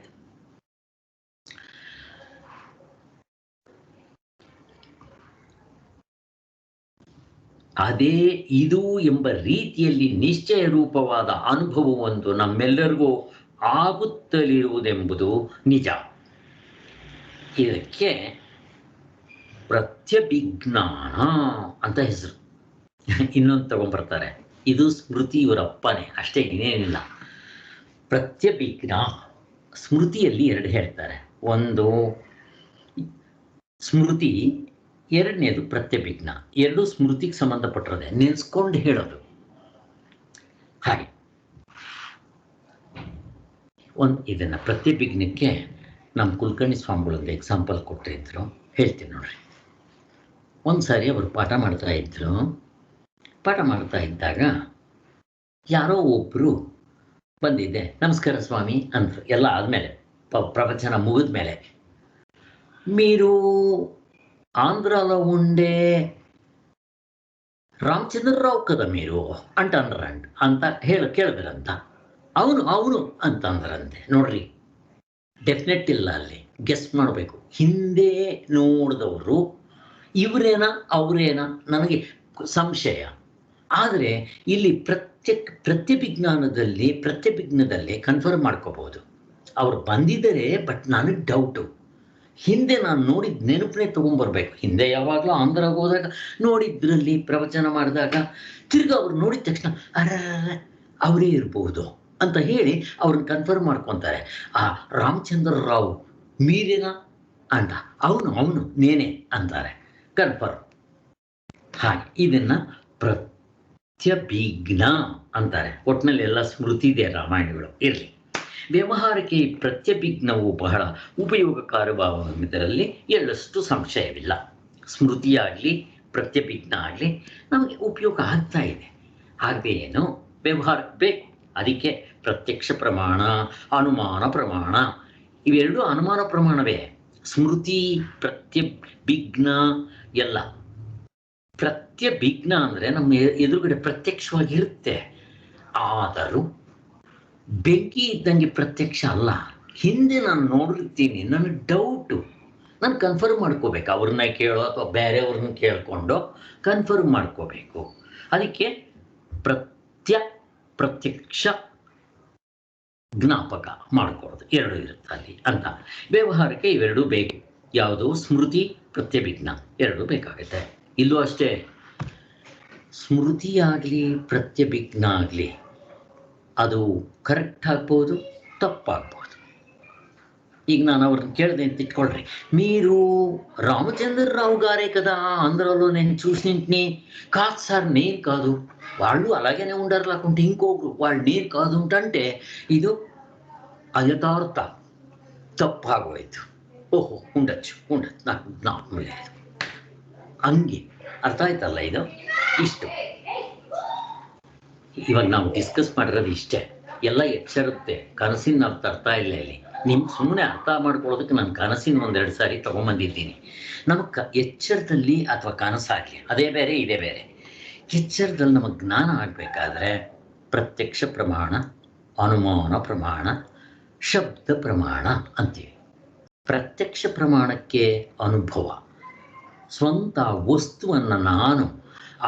ಅದೇ ಇದು ಎಂಬ ರೀತಿಯಲ್ಲಿ ನಿಶ್ಚಯ ರೂಪವಾದ ಅನುಭವವೊಂದು ನಮ್ಮೆಲ್ಲರಿಗೂ ಆಗುತ್ತಲಿರುವುದೆಂಬುದು ನಿಜ. ಇದಕ್ಕೆ ಪ್ರತ್ಯಭಿಜ್ಞಾನ ಅಂತ ಹೆಸರು. ಇನ್ನೊಂದು ತಗೊಂಡ್ಬರ್ತಾರೆ, ಇದು ಸ್ಮೃತಿ ಇವರಪ್ಪನೇ, ಅಷ್ಟೇ, ಇನ್ನೇನಿಲ್ಲ. ಪ್ರತ್ಯಭಿಜ್ಞಾ. ಸ್ಮೃತಿಯಲ್ಲಿ ಎರಡು ಹೇಳ್ತಾರೆ, ಒಂದು ಸ್ಮೃತಿ, ಎರಡನೇದು ಪ್ರತ್ಯಭಿಜ್ಞ. ಎರಡು ಸ್ಮೃತಿಗೆ ಸಂಬಂಧಪಟ್ಟಿರೋದೆ, ನೆನೆಸ್ಕೊಂಡು ಹೇಳೋದು. ಹಾಗೆ ಇದನ್ನು ಪ್ರತ್ಯಭಿಜ್ಞಕ್ಕೆ ನಮ್ಮ ಕುಲಕರ್ಣಿ ಸ್ವಾಮಿಗಳೊಂದು ಎಕ್ಸಾಂಪಲ್ ಕೊಟ್ಟಿದ್ರು, ಹೇಳ್ತೀನಿ ನೋಡ್ರಿ. ಒಂದು ಸಾರಿ ಅವರು ಪಾಠ ಮಾಡ್ತಾ ಇದ್ದಾಗ ಯಾರೋ ಒಬ್ಬರು ಬಂದಿದ್ದೆ, ನಮಸ್ಕಾರ ಸ್ವಾಮಿ ಅಂತ ಎಲ್ಲ ಆದಮೇಲೆ, ಪ್ರವಚನ ಮುಗಿದ ಮೇಲೆ, మీరు ఆంధ్రాలో ఉండే ರಾಮಚಂದ್ರರಾವ್ కదా మీరు ಅಂಟಂದ್ರಂತ ಅಂತ ಕೇಳಿದ್ರಂತ. ಅವನು ಅಂತಂದ್ರಂತೆ. ನೋಡ್ರಿ, ಡೆಫಿನೆಟ್ ಇಲ್ಲ, ಅಲ್ಲಿ ಗೆಸ್ ಮಾಡಬೇಕು. ಹಿಂದೆ ನೋಡಿದವರು ಇವರೇನಾ ಅವರೇನಾ ನನಗೆ ಸಂಶಯ. ಆದರೆ ಇಲ್ಲಿ ಪ್ರತ್ಯಭಿಜ್ಞಾನದಲ್ಲಿ ಕನ್ಫರ್ಮ್ ಮಾಡ್ಕೋಬಹುದು. ಅವ್ರು ಬಂದಿದ್ದಾರೆ, ಬಟ್ ನನಗೆ ಡೌಟು. ಹಿಂದೆ ನಾನು ನೋಡಿದ ನೆನಪನ್ನೇ ತೊಗೊಂಬರ್ಬೇಕು. ಹಿಂದೆ ಯಾವಾಗಲೂ ಆಂಧ್ರಾಗ ಹೋದಾಗ ನೋಡಿದ್ರಲ್ಲಿ ಪ್ರವಚನ ಮಾಡಿದಾಗ ತಿರ್ಗಿ ಅವ್ರು ನೋಡಿದ ತಕ್ಷಣ ಅರ ಅವರೇ ಇರ್ಬೋದು ಅಂತ ಹೇಳಿ ಅವ್ರನ್ನ ಕನ್ಫರ್ಮ್ ಮಾಡ್ಕೊತಾರೆ. ಆ ರಾಮಚಂದ್ರ ರಾವ್ ಮೀರೇನಾ ಅಂತ, ಅವನು ನೇನೆ ಅಂತಾರೆ, ಕನ್ಫರ್ಮ್. ಹಾಗೆ ಇದನ್ನು ಪ್ರತ್ಯಭಿಜ್ಞ ಅಂತಾರೆ. ಒಟ್ಟಿನಲ್ಲಿ ಎಲ್ಲ ಸ್ಮೃತಿ ಇದೆ ರಾಮಾಯಣಗಳು ಇರಲಿ. ವ್ಯವಹಾರಕ್ಕೆ ಈ ಪ್ರತ್ಯಭಿಜ್ಞವು ಬಹಳ ಉಪಯೋಗಕಾರವಾಗುವುದರಲ್ಲಿ ಎಳ್ಳಷ್ಟು ಸಂಶಯವಿಲ್ಲ. ಸ್ಮೃತಿಯಾಗಲಿ ಪ್ರತ್ಯಭಿಜ್ಞ ಆಗಲಿ ನಮಗೆ ಉಪಯೋಗ ಆಗ್ತಾ ಇದೆ. ಆಗದೆ ಏನು ವ್ಯವಹಾರಕ್ಕೆ ಬೇಕು. ಅದಕ್ಕೆ ಪ್ರತ್ಯಕ್ಷ ಪ್ರಮಾಣ, ಅನುಮಾನ ಪ್ರಮಾಣ, ಇವೆರಡೂ ಅನುಮಾನ ಪ್ರಮಾಣವೇ. ಸ್ಮೃತಿ ಪ್ರತ್ಯಭಿಜ್ಞ ಎಲ್ಲ. ಪ್ರತ್ಯಭಿಜ್ಞ ಅಂದರೆ ನಮ್ಮ ಎದುರುಗಡೆ ಪ್ರತ್ಯಕ್ಷವಾಗಿರುತ್ತೆ. ಆದರೂ ಬೆಂಕಿ ಇದ್ದಂಗೆ ಪ್ರತ್ಯಕ್ಷ ಅಲ್ಲ. ಹಿಂದೆ ನಾನು ನೋಡಿರ್ತೀನಿ, ನನಗೆ ಡೌಟು, ನಾನು ಕನ್ಫರ್ಮ್ ಮಾಡ್ಕೋಬೇಕು. ಅವ್ರನ್ನ ಕೇಳೋ ಅಥವಾ ಬೇರೆಯವ್ರನ್ನ ಕೇಳಿಕೊಂಡು ಕನ್ಫರ್ಮ್ ಮಾಡ್ಕೋಬೇಕು. ಅದಕ್ಕೆ ಪ್ರತ್ಯಕ್ಷ ಜ್ಞಾಪಕ ಮಾಡ್ಕೊಳ್ಳೋದು ಎರಡು ಇರುತ್ತೆ ಅಲ್ಲಿ ಅಂತ. ವ್ಯವಹಾರಕ್ಕೆ ಇವೆರಡೂ ಬೇಕು. ಯಾವುದು? ಸ್ಮೃತಿ ಪ್ರತ್ಯಭಿಜ್ಞ ಎರಡೂ ಬೇಕಾಗುತ್ತೆ. ಇಲ್ಲೂ ಅಷ್ಟೇ, ಸ್ಮೃತಿ ಆಗಲಿ ಪ್ರತ್ಯಭಿಜ್ಞ ಆಗಲಿ ಅದು ಕರೆಕ್ಟ್ ಆಗ್ಬೋದು, ತಪ್ಪಾಗ್ಬೋದು. ಈಗ ನಾನು ಅವ್ರನ್ನ కేళదే ಅಂತ ఇట్టుకోಳ್ರಿ, మీరు రామచంద్రరావు గారే కదా ఆంధ్రాలో నేను చూసినింటిని. కాదు సార్, నేను కాదు, వాళ్ళు అలాగనే ఉండారు, లేకుంటే ఇంకొకరు వాళ్ళు నేను కాదు అంటే ಇದು ಅಯಥಾರ್ಥ ತಪ್ಪಾಗೋಯ್ತು. ಓಹೋ, ఉండొచ్చు నాకు ಜ್ಞಾಪಕ లేదు. ಹಂಗೆ ಅರ್ಥ ಆಯ್ತಲ್ಲ ಇದು? ಇಷ್ಟು ಇವಾಗ ನಾವು ಡಿಸ್ಕಸ್ ಮಾಡಿರೋದು ಇಷ್ಟೇ. ಎಲ್ಲ ಎಚ್ಚರುತ್ತೆ. ಕನಸಿನ ಅರ್ಥ ಇಲ್ಲ ಇಲ್ಲಿ. ನಿಮ್ಗೆ ಸುಮ್ಮನೆ ಅರ್ಥ ಮಾಡ್ಕೊಳ್ಳೋದಕ್ಕೆ ನಾನು ಕನಸಿನ ಒಂದೆರಡು ಸಾರಿ ತೊಗೊಂಬಂದಿದ್ದೀನಿ. ನಮಗೆ ಎಚ್ಚರದಲ್ಲಿ ಅಥವಾ ಕನಸಾಗಲಿ ಅದೇ ಬೇರೆ ಇದೇ ಬೇರೆ. ಎಚ್ಚರದಲ್ಲಿ ನಮಗೆ ಜ್ಞಾನ ಆಗಬೇಕಾದ್ರೆ ಪ್ರತ್ಯಕ್ಷ ಪ್ರಮಾಣ, ಅನುಮಾನ ಪ್ರಮಾಣ, ಶಬ್ದ ಪ್ರಮಾಣ ಅಂತೀವಿ. ಪ್ರತ್ಯಕ್ಷ ಪ್ರಮಾಣಕ್ಕೆ ಅನುಭವ, ಸ್ವಂತ ವಸ್ತುವನ್ನು ನಾನು,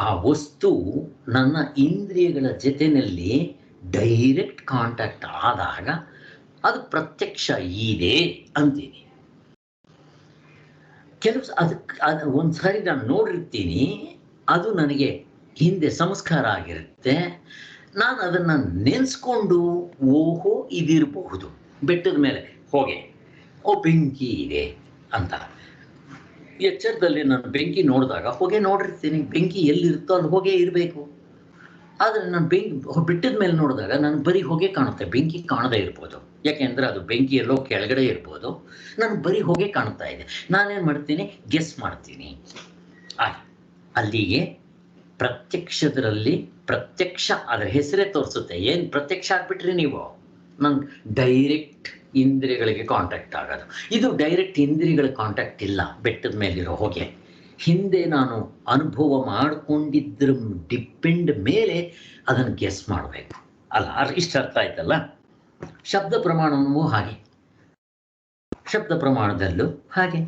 ಆ ವಸ್ತು ನನ್ನ ಇಂದ್ರಿಯಗಳ ಜೊತೆಯಲ್ಲಿ ಡೈರೆಕ್ಟ್ ಕಾಂಟ್ಯಾಕ್ಟ್ ಆದಾಗ ಅದು ಪ್ರತ್ಯಕ್ಷ ಇದೆ ಅಂತೀನಿ. ಅದಕ್ಕೆ ಒಂದು ಸಾರಿ ನಾನು ನೋಡಿರ್ತೀನಿ, ಅದು ನನಗೆ ಹಿಂದೆ ಸಂಸ್ಕಾರ ಆಗಿರುತ್ತೆ. ನಾನು ಅದನ್ನು ನೆನೆಸ್ಕೊಂಡು ಓಹೋ ಇದಿರಬಹುದು. ಬೆಟ್ಟದ ಮೇಲೆ ಹೋಗಿ ಬೆಂಕಿ ಇದೆ ಅಂತ. ಎಚ್ಚರದಲ್ಲಿ ನಾನು ಬೆಂಕಿ ನೋಡಿದಾಗ ಹೊಗೆ ನೋಡಿರ್ತೀನಿ, ಬೆಂಕಿ ಎಲ್ಲಿರುತ್ತೋ ಅಲ್ಲಿ ಹೊಗೆ ಇರಬೇಕು. ಆದರೆ ನಾನು ಬೆಟ್ಟದ ಮೇಲೆ ನೋಡಿದಾಗ ನನಗೆ ಬರೀ ಹೊಗೆ ಕಾಣುತ್ತೆ, ಬೆಂಕಿ ಕಾಣದೇ ಇರ್ಬೋದು. ಯಾಕೆಂದರೆ ಅದು ಬೆಂಕಿ ಎಲ್ಲೋ ಕೆಳಗಡೆ ಇರ್ಬೋದು, ನನಗೆ ಬರೀ ಹೊಗೆ ಕಾಣ್ತಾ ಇದೆ. ನಾನೇನು ಮಾಡ್ತೀನಿ? ಗೆಸ್ ಮಾಡ್ತೀನಿ. ಅಲ್ಲಿಗೆ ಪ್ರತ್ಯಕ್ಷದರಲ್ಲಿ ಪ್ರತ್ಯಕ್ಷ ಅದರ ಹೆಸರೇ ತೋರಿಸುತ್ತೆ. ಏನು ಪ್ರತ್ಯಕ್ಷ ಆಗ್ಬಿಟ್ರಿ ನೀವು, ನಂಗೆ ಡೈರೆಕ್ಟ್ ಇಂದ್ರಿಯಗಳಿಗೆ ಕಾಂಟ್ಯಾಕ್ಟ್ ಆಗೋದು. ಇದು ಡೈರೆಕ್ಟ್ ಇಂದ್ರಿಯಗಳ ಕಾಂಟ್ಯಾಕ್ಟ್ ಇಲ್ಲ. ಬೆಟ್ಟದ ಮೇಲಿರೋ ಹೊಗೆ ಹಿಂದೆ ನಾನು ಅನುಭವ ಮಾಡಿಕೊಂಡಿದ್ರ ಡಿಪೆಂಡ್ ಮೇಲೆ ಅದನ್ನು ಗೆಸ್ ಮಾಡಬೇಕು ಅಲ್ಲ. ಇಷ್ಟು ಅರ್ಥ ಆಯ್ತಲ್ಲ? ಶಬ್ದ ಪ್ರಮಾಣವೂ ಹಾಗೆ, ಶಬ್ದ ಪ್ರಮಾಣದಲ್ಲೂ ಹಾಗೆ.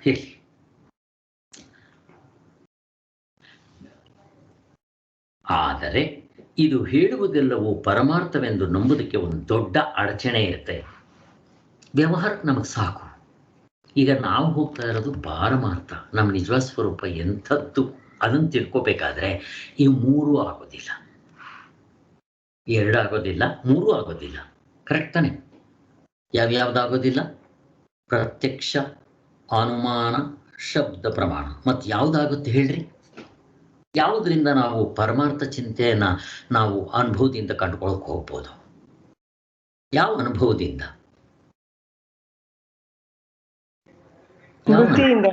ಹೇಳಿ. ಆದರೆ ಇದು ಹೇಳುವುದೆಲ್ಲವೂ ಪರಮಾರ್ಥವೆಂದು ನಂಬುದಕ್ಕೆ ಒಂದು ದೊಡ್ಡ ಅಡಚಣೆ ಇರುತ್ತೆ. ವ್ಯವಹಾರಕ್ಕೆ ನಮಗೆ ಸಾಕು. ಈಗ ನಾವು ಹೋಗ್ತಾ ಇರೋದು ಪಾರಮಾರ್ಥ, ನಮ್ಮ ನಿಜವಾದ ಸ್ವರೂಪ ಎಂಥದ್ದು ಅದನ್ನು ತಿಳ್ಕೋಬೇಕಾದ್ರೆ ಈ ಮೂರೂ ಆಗೋದಿಲ್ಲ, ಎರಡು ಆಗೋದಿಲ್ಲ, ಮೂರೂ ಆಗೋದಿಲ್ಲ. ಕರೆಕ್ಟ್ ತಾನೆ? ಯಾವ್ಯಾವ್ದಾಗೋದಿಲ್ಲ? ಪ್ರತ್ಯಕ್ಷ, ಅನುಮಾನ, ಶಬ್ದ ಪ್ರಮಾಣ. ಮತ್ತು ಯಾವುದಾಗುತ್ತೆ ಹೇಳ್ರಿ? ಯಾವುದರಿಂದ ನಾವು ಪರಮಾರ್ಥ ಚಿಂತೆಯನ್ನು ನಾವು ಅನುಭವದಿಂದ ಕಂಡುಕೊಳ್ಳೋಕೆ ಹೋಗ್ಬೋದು? ಯಾವ ಅನುಭವದಿಂದ? ಅನುಭವದಿಂದ.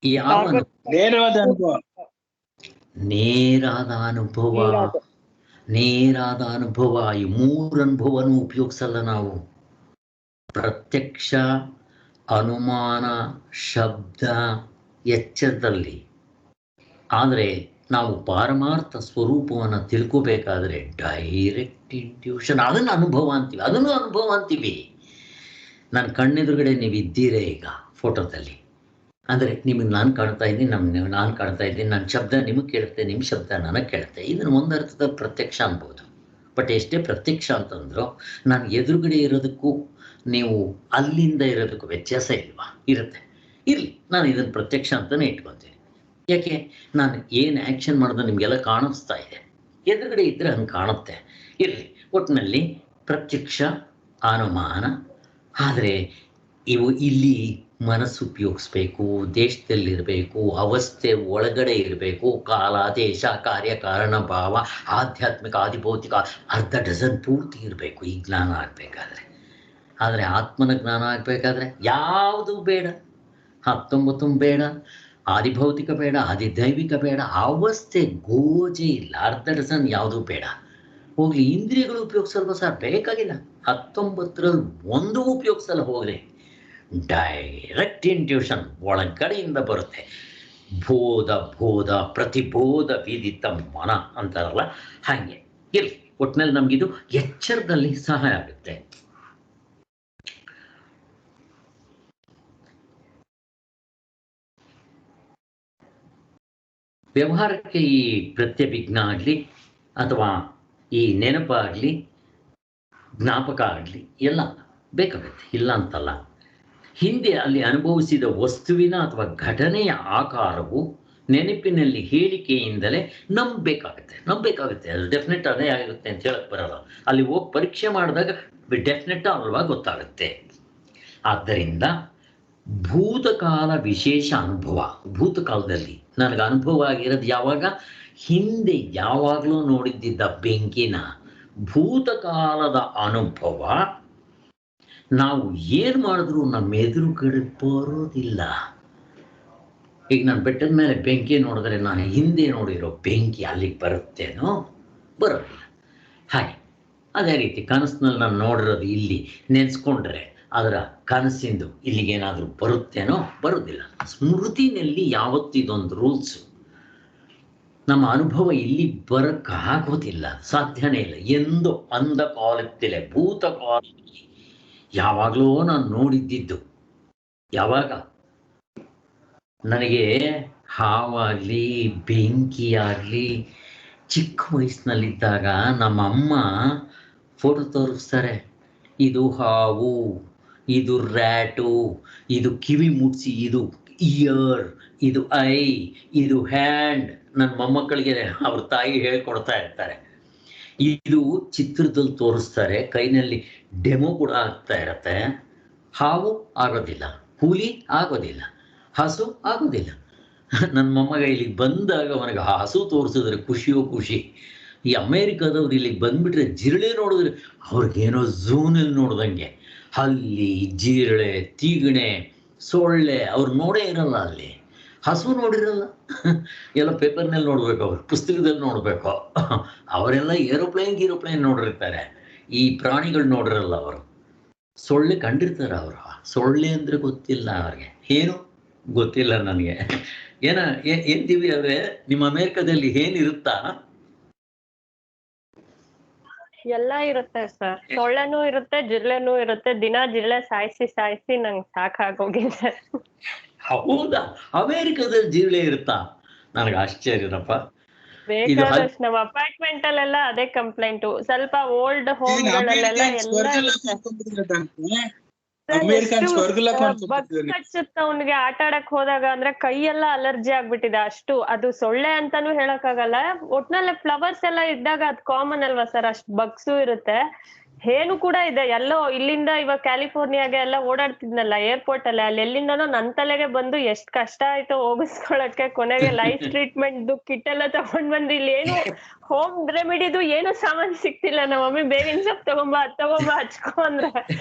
ಯಾವ ನೇರಾದ ಅನುಭವ? ನೇರಾದ ಅನುಭವ. ಈ ಮೂರು ಅನುಭವನೂ ಉಪಯೋಗಿಸಲ್ಲ ನಾವು. ಪ್ರತ್ಯಕ್ಷ, ಅನುಮಾನ, ಶಬ್ದ ಎಚ್ಚರದಲ್ಲಿ. ಆದರೆ ನಾವು ಪಾರಮಾರ್ಥ ಸ್ವರೂಪವನ್ನು ತಿಳ್ಕೋಬೇಕಾದ್ರೆ ಡೈರೆಕ್ಟ್ ಇಂಟ್ಯೂಷನ್, ಅದನ್ನು ಅನುಭವ ಅಂತೀವಿ. ಅದನ್ನು ಅನುಭವ ಅಂತೀವಿ. ನನ್ನ ಕಣ್ಣೆದುರುಗಡೆ ನೀವು ಇದ್ದೀರೇ ಈಗ ಫೋಟೋದಲ್ಲಿ, ಅಂದರೆ ನಿಮಗೆ ನಾನು ಕಾಣ್ತಾ ಇದ್ದೀನಿ, ನಾನು ಕಾಣ್ತಾ ಇದ್ದೀನಿ, ನನ್ನ ಶಬ್ದ ನಿಮಗೆ ಕೇಳುತ್ತೆ, ನಿಮ್ಮ ಶಬ್ದ ನನಗೆ ಕೇಳುತ್ತೆ. ಇದನ್ನು ಒಂದರ್ಥದ ಪ್ರತ್ಯಕ್ಷ ಅನ್ಬೋದು. ಬಟ್ ಎಷ್ಟೇ ಪ್ರತ್ಯಕ್ಷ ಅಂತಂದ್ರು ನಾನು ಎದುರುಗಡೆ ಇರೋದಕ್ಕೂ ನೀವು ಅಲ್ಲಿಂದ ಇರೋದಕ್ಕೂ ವ್ಯತ್ಯಾಸ ಇಲ್ವಾ? ಇರುತ್ತೆ. ಇರಲಿ, ನಾನು ಇದನ್ನು ಪ್ರತ್ಯಕ್ಷ ಅಂತಲೇ ಇಟ್ಕೊತೀನಿ. ಯಾಕೆ? ನಾನು ಏನು ಆ್ಯಕ್ಷನ್ ಮಾಡೋದು ನಿಮಗೆಲ್ಲ ಕಾಣಿಸ್ತಾ ಇದೆ. ಎದುರುಗಡೆ ಇದ್ದರೆ ಹಂಗೆ ಕಾಣುತ್ತೆ. ಇರಲಿ, ಒಟ್ಟಿನಲ್ಲಿ ಪ್ರತ್ಯಕ್ಷ ಅನುಮಾನ. ಆದರೆ ಇವು ಇಲ್ಲಿ ಮನಸ್ಸು ಉಪಯೋಗಿಸ್ಬೇಕು, ದೇಶದಲ್ಲಿರಬೇಕು, ಅವಸ್ಥೆ ಒಳಗಡೆ ಇರಬೇಕು, ಕಾಲ ದೇಶ ಕಾರ್ಯ ಕಾರಣ ಭಾವ ಆಧ್ಯಾತ್ಮಿಕ ಆದಿಭೌತಿಕ ಅರ್ಧ ಡಜನ್ ಪೂರ್ತಿ ಇರಬೇಕು ಈ ಜ್ಞಾನ ಆಗಬೇಕಾದ್ರೆ. ಆದರೆ ಆತ್ಮನ ಜ್ಞಾನ ಆಗಬೇಕಾದ್ರೆ ಯಾವುದು ಬೇಡ, 19 ಬೇಡ, ಆದಿಭೌತಿಕ ಬೇಡ, ಆದಿದೈವಿಕ ಬೇಡ, ಅವಸ್ಥೆ ಗೋಜೆ ಇಲ್ಲ, ಅರ್ಧ ಡಜನ್ ಯಾವುದೂ ಬೇಡ. ಹೋಗ್ಲಿ, ಇಂದ್ರಿಯಗಳು ಉಪಯೋಗಿಸಲ್ವ ಸರ್? ಬೇಕಾಗಿಲ್ಲ. 19ರಲ್ಲಿ ಒಂದೂ ಉಪಯೋಗಿಸಲ್ಲ. ಹೋಗ್ಲಿ, ಡೈರೆಕ್ಟ್ ಇಂಟ್ಯೂಷನ್ ಒಳಗಡೆಯಿಂದ ಬರುತ್ತೆ. ಬೋಧ ಬೋಧ ಪ್ರತಿಬೋಧ ವಿದಿತ ಮನ ಅಂತಾರಲ್ಲ, ಹಾಗೆ ಇರಲಿ. ಒಟ್ಟಿನಲ್ಲಿ ನಮಗಿದು ಎಚ್ಚರದಲ್ಲಿ ಸಹಾಯ ಆಗುತ್ತೆ. ವ್ಯವಹಾರಕ್ಕೆ ಈ ಪ್ರತ್ಯಭಿಜ್ಞ ಆಗಲಿ ಅಥವಾ ಈ ನೆನಪಾಗಲಿ ಜ್ಞಾಪಕ ಆಗಲಿ ಎಲ್ಲ ಬೇಕಾಗುತ್ತೆ, ಇಲ್ಲ ಅಂತಲ್ಲ. ಹಿಂದೆ ಅಲ್ಲಿ ಅನುಭವಿಸಿದ ವಸ್ತುವಿನ ಅಥವಾ ಘಟನೆಯ ಆಕಾರವು ನೆನಪಿನಲ್ಲಿ ಹೇಳಿಕೆಯಿಂದಲೇ ನಂಬಬೇಕಾಗುತ್ತೆ. ಅದು ಡೆಫಿನೆಟ್ ಅದೇ ಆಗಿರುತ್ತೆ ಅಂತ ಹೇಳಕ್ ಬರಲ್ಲ. ಅಲ್ಲಿ ಹೋಗಿ ಪರೀಕ್ಷೆ ಮಾಡಿದಾಗ ಡೆಫಿನೆಟ್ ಅಲ್ವಾ ಗೊತ್ತಾಗುತ್ತೆ. ಆದ್ದರಿಂದ ಭೂತಕಾಲ ವಿಶೇಷ ಅನುಭವ. ಭೂತಕಾಲದಲ್ಲಿ ನನಗೆ ಅನುಭವ ಆಗಿರೋದು ಯಾವಾಗ? ಹಿಂದೆ ಯಾವಾಗಲೂ ನೋಡಿದ್ದ ಬೆಂಕಿನ ಭೂತಕಾಲದ ಅನುಭವ ನಾವು ಏನು ಮಾಡಿದ್ರು ನಮ್ಮ ಎದುರುಗಡೆ ಬರೋದಿಲ್ಲ. ಈಗ ನಾನು ಬೆಟ್ಟದ ಮೇಲೆ ಬೆಂಕಿ ನೋಡಿದ್ರೆ ನಾನು ಹಿಂದೆ ನೋಡಿರೋ ಬೆಂಕಿ ಅಲ್ಲಿಗೆ ಬರುತ್ತೇನೋ? ಬರೋದಿಲ್ಲ. ಹಾಗೆ ಅದೇ ರೀತಿ ಕನಸಿನಲ್ಲಿ ನಾನು ನೋಡಿರೋದು ಇಲ್ಲಿ ನೆನೆಸ್ಕೊಂಡ್ರೆ ಅದರ ಕನಸಿಂದು ಇಲ್ಲಿಗೇನಾದರೂ ಬರುತ್ತೇನೋ? ಬರೋದಿಲ್ಲ. ಸ್ಮೃತಿನಲ್ಲಿ ಯಾವತ್ತಿದೊಂದು ರೂಲ್ಸು. ನಮ್ಮ ಅನುಭವ ಇಲ್ಲಿ ಬರೋಕ್ಕಾಗೋದಿಲ್ಲ, ಸಾಧ್ಯನೇ ಇಲ್ಲ. ಎಂದು ಅಂದ ಕಾಲತ್ತಿಲೆ ಭೂತಕಾಲದಲ್ಲಿ ಯಾವಾಗಲೂ ನಾನು ನೋಡಿದ್ದಿದ್ದು. ಯಾವಾಗ ನನಗೆ ಹಾವಾಗಲಿ ಬೆಂಕಿ ಆಗಲಿ ಚಿಕ್ಕ ವಯಸ್ಸಿನಲ್ಲಿದ್ದಾಗ ನಮ್ಮಮ್ಮ ಫೋಟೋ ತೋರಿಸ್ತಾರೆ. ಇದು ಹಾವು, ಇದು ರ್ಯಾಟು, ಇದು ಕಿವಿ ಮುಟ್ಸಿ, ಇದು ಇಯರ್, ಇದು ಐ, ಇದು ಹ್ಯಾಂಡ್. ನನ್ನ ಮೊಮ್ಮಕ್ಕಳಿಗೆ ಅವ್ರ ತಾಯಿ ಹೇಳ್ಕೊಡ್ತಾ ಇರ್ತಾರೆ. ಇದು ಚಿತ್ರದಲ್ಲಿ ತೋರಿಸ್ತಾರೆ, ಕೈನಲ್ಲಿ ಡೆಮೋ ಕೂಡ ಆಗ್ತಾ ಇರತ್ತೆ. ಹಾವು ಆಗೋದಿಲ್ಲ, ಹುಲಿ ಆಗೋದಿಲ್ಲ, ಹಸು ಆಗೋದಿಲ್ಲ. ನನ್ನ ಮೊಮ್ಮಗ ಇಲ್ಲಿಗೆ ಬಂದಾಗ ಅವನಿಗೆ ಹಸು ತೋರಿಸಿದ್ರೆ ಖುಷಿಯೋ ಖುಷಿ. ಈ ಅಮೇರಿಕಾದವ್ರು ಇಲ್ಲಿಗೆ ಬಂದ್ಬಿಟ್ರೆ ಜಿರಳೆ ನೋಡಿದ್ರೆ ಅವ್ರಿಗೇನೋ ಝೂನಲ್ಲಿ ನೋಡ್ದಂಗೆ. ಹಲ್ಲಿ, ಜಿರಳೆ, ತೀಗಣೆ, ಸೊಳ್ಳೆ ಅವ್ರು ನೋಡೇ ಇರಲ್ಲ. ಅಲ್ಲಿ ಹಸು ನೋಡಿರಲ್ಲ, ಎಲ್ಲ ಪೇಪರ್ನಲ್ಲಿ ನೋಡ್ಬೇಕು, ಅವ್ರು ಪುಸ್ತಕದಲ್ಲಿ ನೋಡಬೇಕು. ಅವರೆಲ್ಲ ಏರೋಪ್ಲೇನ್ ನೋಡಿರ್ತಾರೆ, ಈ ಪ್ರಾಣಿಗಳು ನೋಡಿರಲ್ಲ. ಅವರು ಸೊಳ್ಳೆ ಕಂಡಿರ್ತಾರೆ. ಅವರು ಸೊಳ್ಳೆ ಅಂದರೆ ಗೊತ್ತಿಲ್ಲ ಅವ್ರಿಗೆ, ಏನು ಗೊತ್ತಿಲ್ಲ ನನಗೆ. ಏನ್ತೀವಿ ಅವ್ರೆ, ನಿಮ್ಮ ಅಮೇರಿಕಾದಲ್ಲಿ ಏನಿರುತ್ತಾ? ಎಲ್ಲ ಇರುತ್ತೆ ಸರ್. ಸೊಳ್ಳೆನೂ ಇರುತ್ತೆ, ಜಿರಳೆನೂ ಇರುತ್ತೆ. ದಿನ ಜಿರಳೆ ಸಾಯಿಸಿ ನಂಗೆ ಸಾಕಾಗೋಗಿದೆ. ಹೌದಾ? ಅಮೇರಿಕಾದಲ್ಲಿ ಜಿರಳೆ ಇರುತ್ತಾ? ನನಗೆ ಆಶ್ಚರ್ಯನಪ್ಪ. ಬೇಕಾದಷ್ಟು ನಮ್ಮ ಅಪಾರ್ಟ್ಮೆಂಟ್ ಅಲ್ಲೆಲ್ಲ ಅದೇ ಕಂಪ್ಲೇಂಟು. ಸ್ವಲ್ಪ ಓಲ್ಡ್ ಹೋಮ್ ಗಳಲ್ಲೆಲ್ಲ ಎಲ್ಲ ಕಚ್ಚುತ್ತ ಅವ್ನಿಗೆ ಆಟ ಆಡಕ್ ಹೋದಾಗ ಅಂದ್ರೆ ಕೈಯೆಲ್ಲ ಅಲರ್ಜಿ ಆಗ್ಬಿಟ್ಟಿದೆ. ಅಷ್ಟು ಅದು ಸೊಳ್ಳೆ ಅಂತಾನು ಹೇಳಕ್ ಆಗಲ್ಲ. ಒಟ್ನಲ್ಲಿ ಫ್ಲವರ್ಸ್ ಎಲ್ಲ ಇದ್ದಾಗ ಅದ್ ಕಾಮನ್ ಅಲ್ವಾ ಸರ್, ಅಷ್ಟ್ ಬಗ್ಸು ಇರುತ್ತೆ. ಏನು ಕೂಡ ಇದೆ. ಎಲ್ಲೋ ಇಲ್ಲಿಂದ ಇವಾಗ ಕ್ಯಾಲಿಫೋರ್ನಿಯಾಗೆ ಎಲ್ಲ ಓಡಾಡ್ತಿದ್ನಲ್ಲ ಏರ್ಪೋರ್ಟ್ ಅಲ್ಲಿ, ಅಲ್ಲಿ ಎಲ್ಲಿಂದನೋ ನನ್ ತಲೆಗೆ ಬಂದು ಎಷ್ಟ್ ಕಷ್ಟ ಆಯ್ತು ಹೋಗಿಸ್ಕೊಳಕ್ಕೆ. ಕೊನೆಗೆ ಲೈಫ್ ಟ್ರೀಟ್ಮೆಂಟ್ ಕಿಟ್ ಎಲ್ಲ ತಗೊಂಡ್ ಬಂದು ಇಲ್ಲಿ ಏನು ಹೋಮ್ ರೆಮಿಡಿದು ಏನು ಸಾಮಾನ್ ಸಿಕ್ತಿಲ್ಲ. ನಮ್ಮ ಮಮ್ಮಿ ಬೇವಿನ ಸೊಪ್ಪು ತಗೊಂಬ ಹಚ್ಕೊ ಅಂದ್ರೆ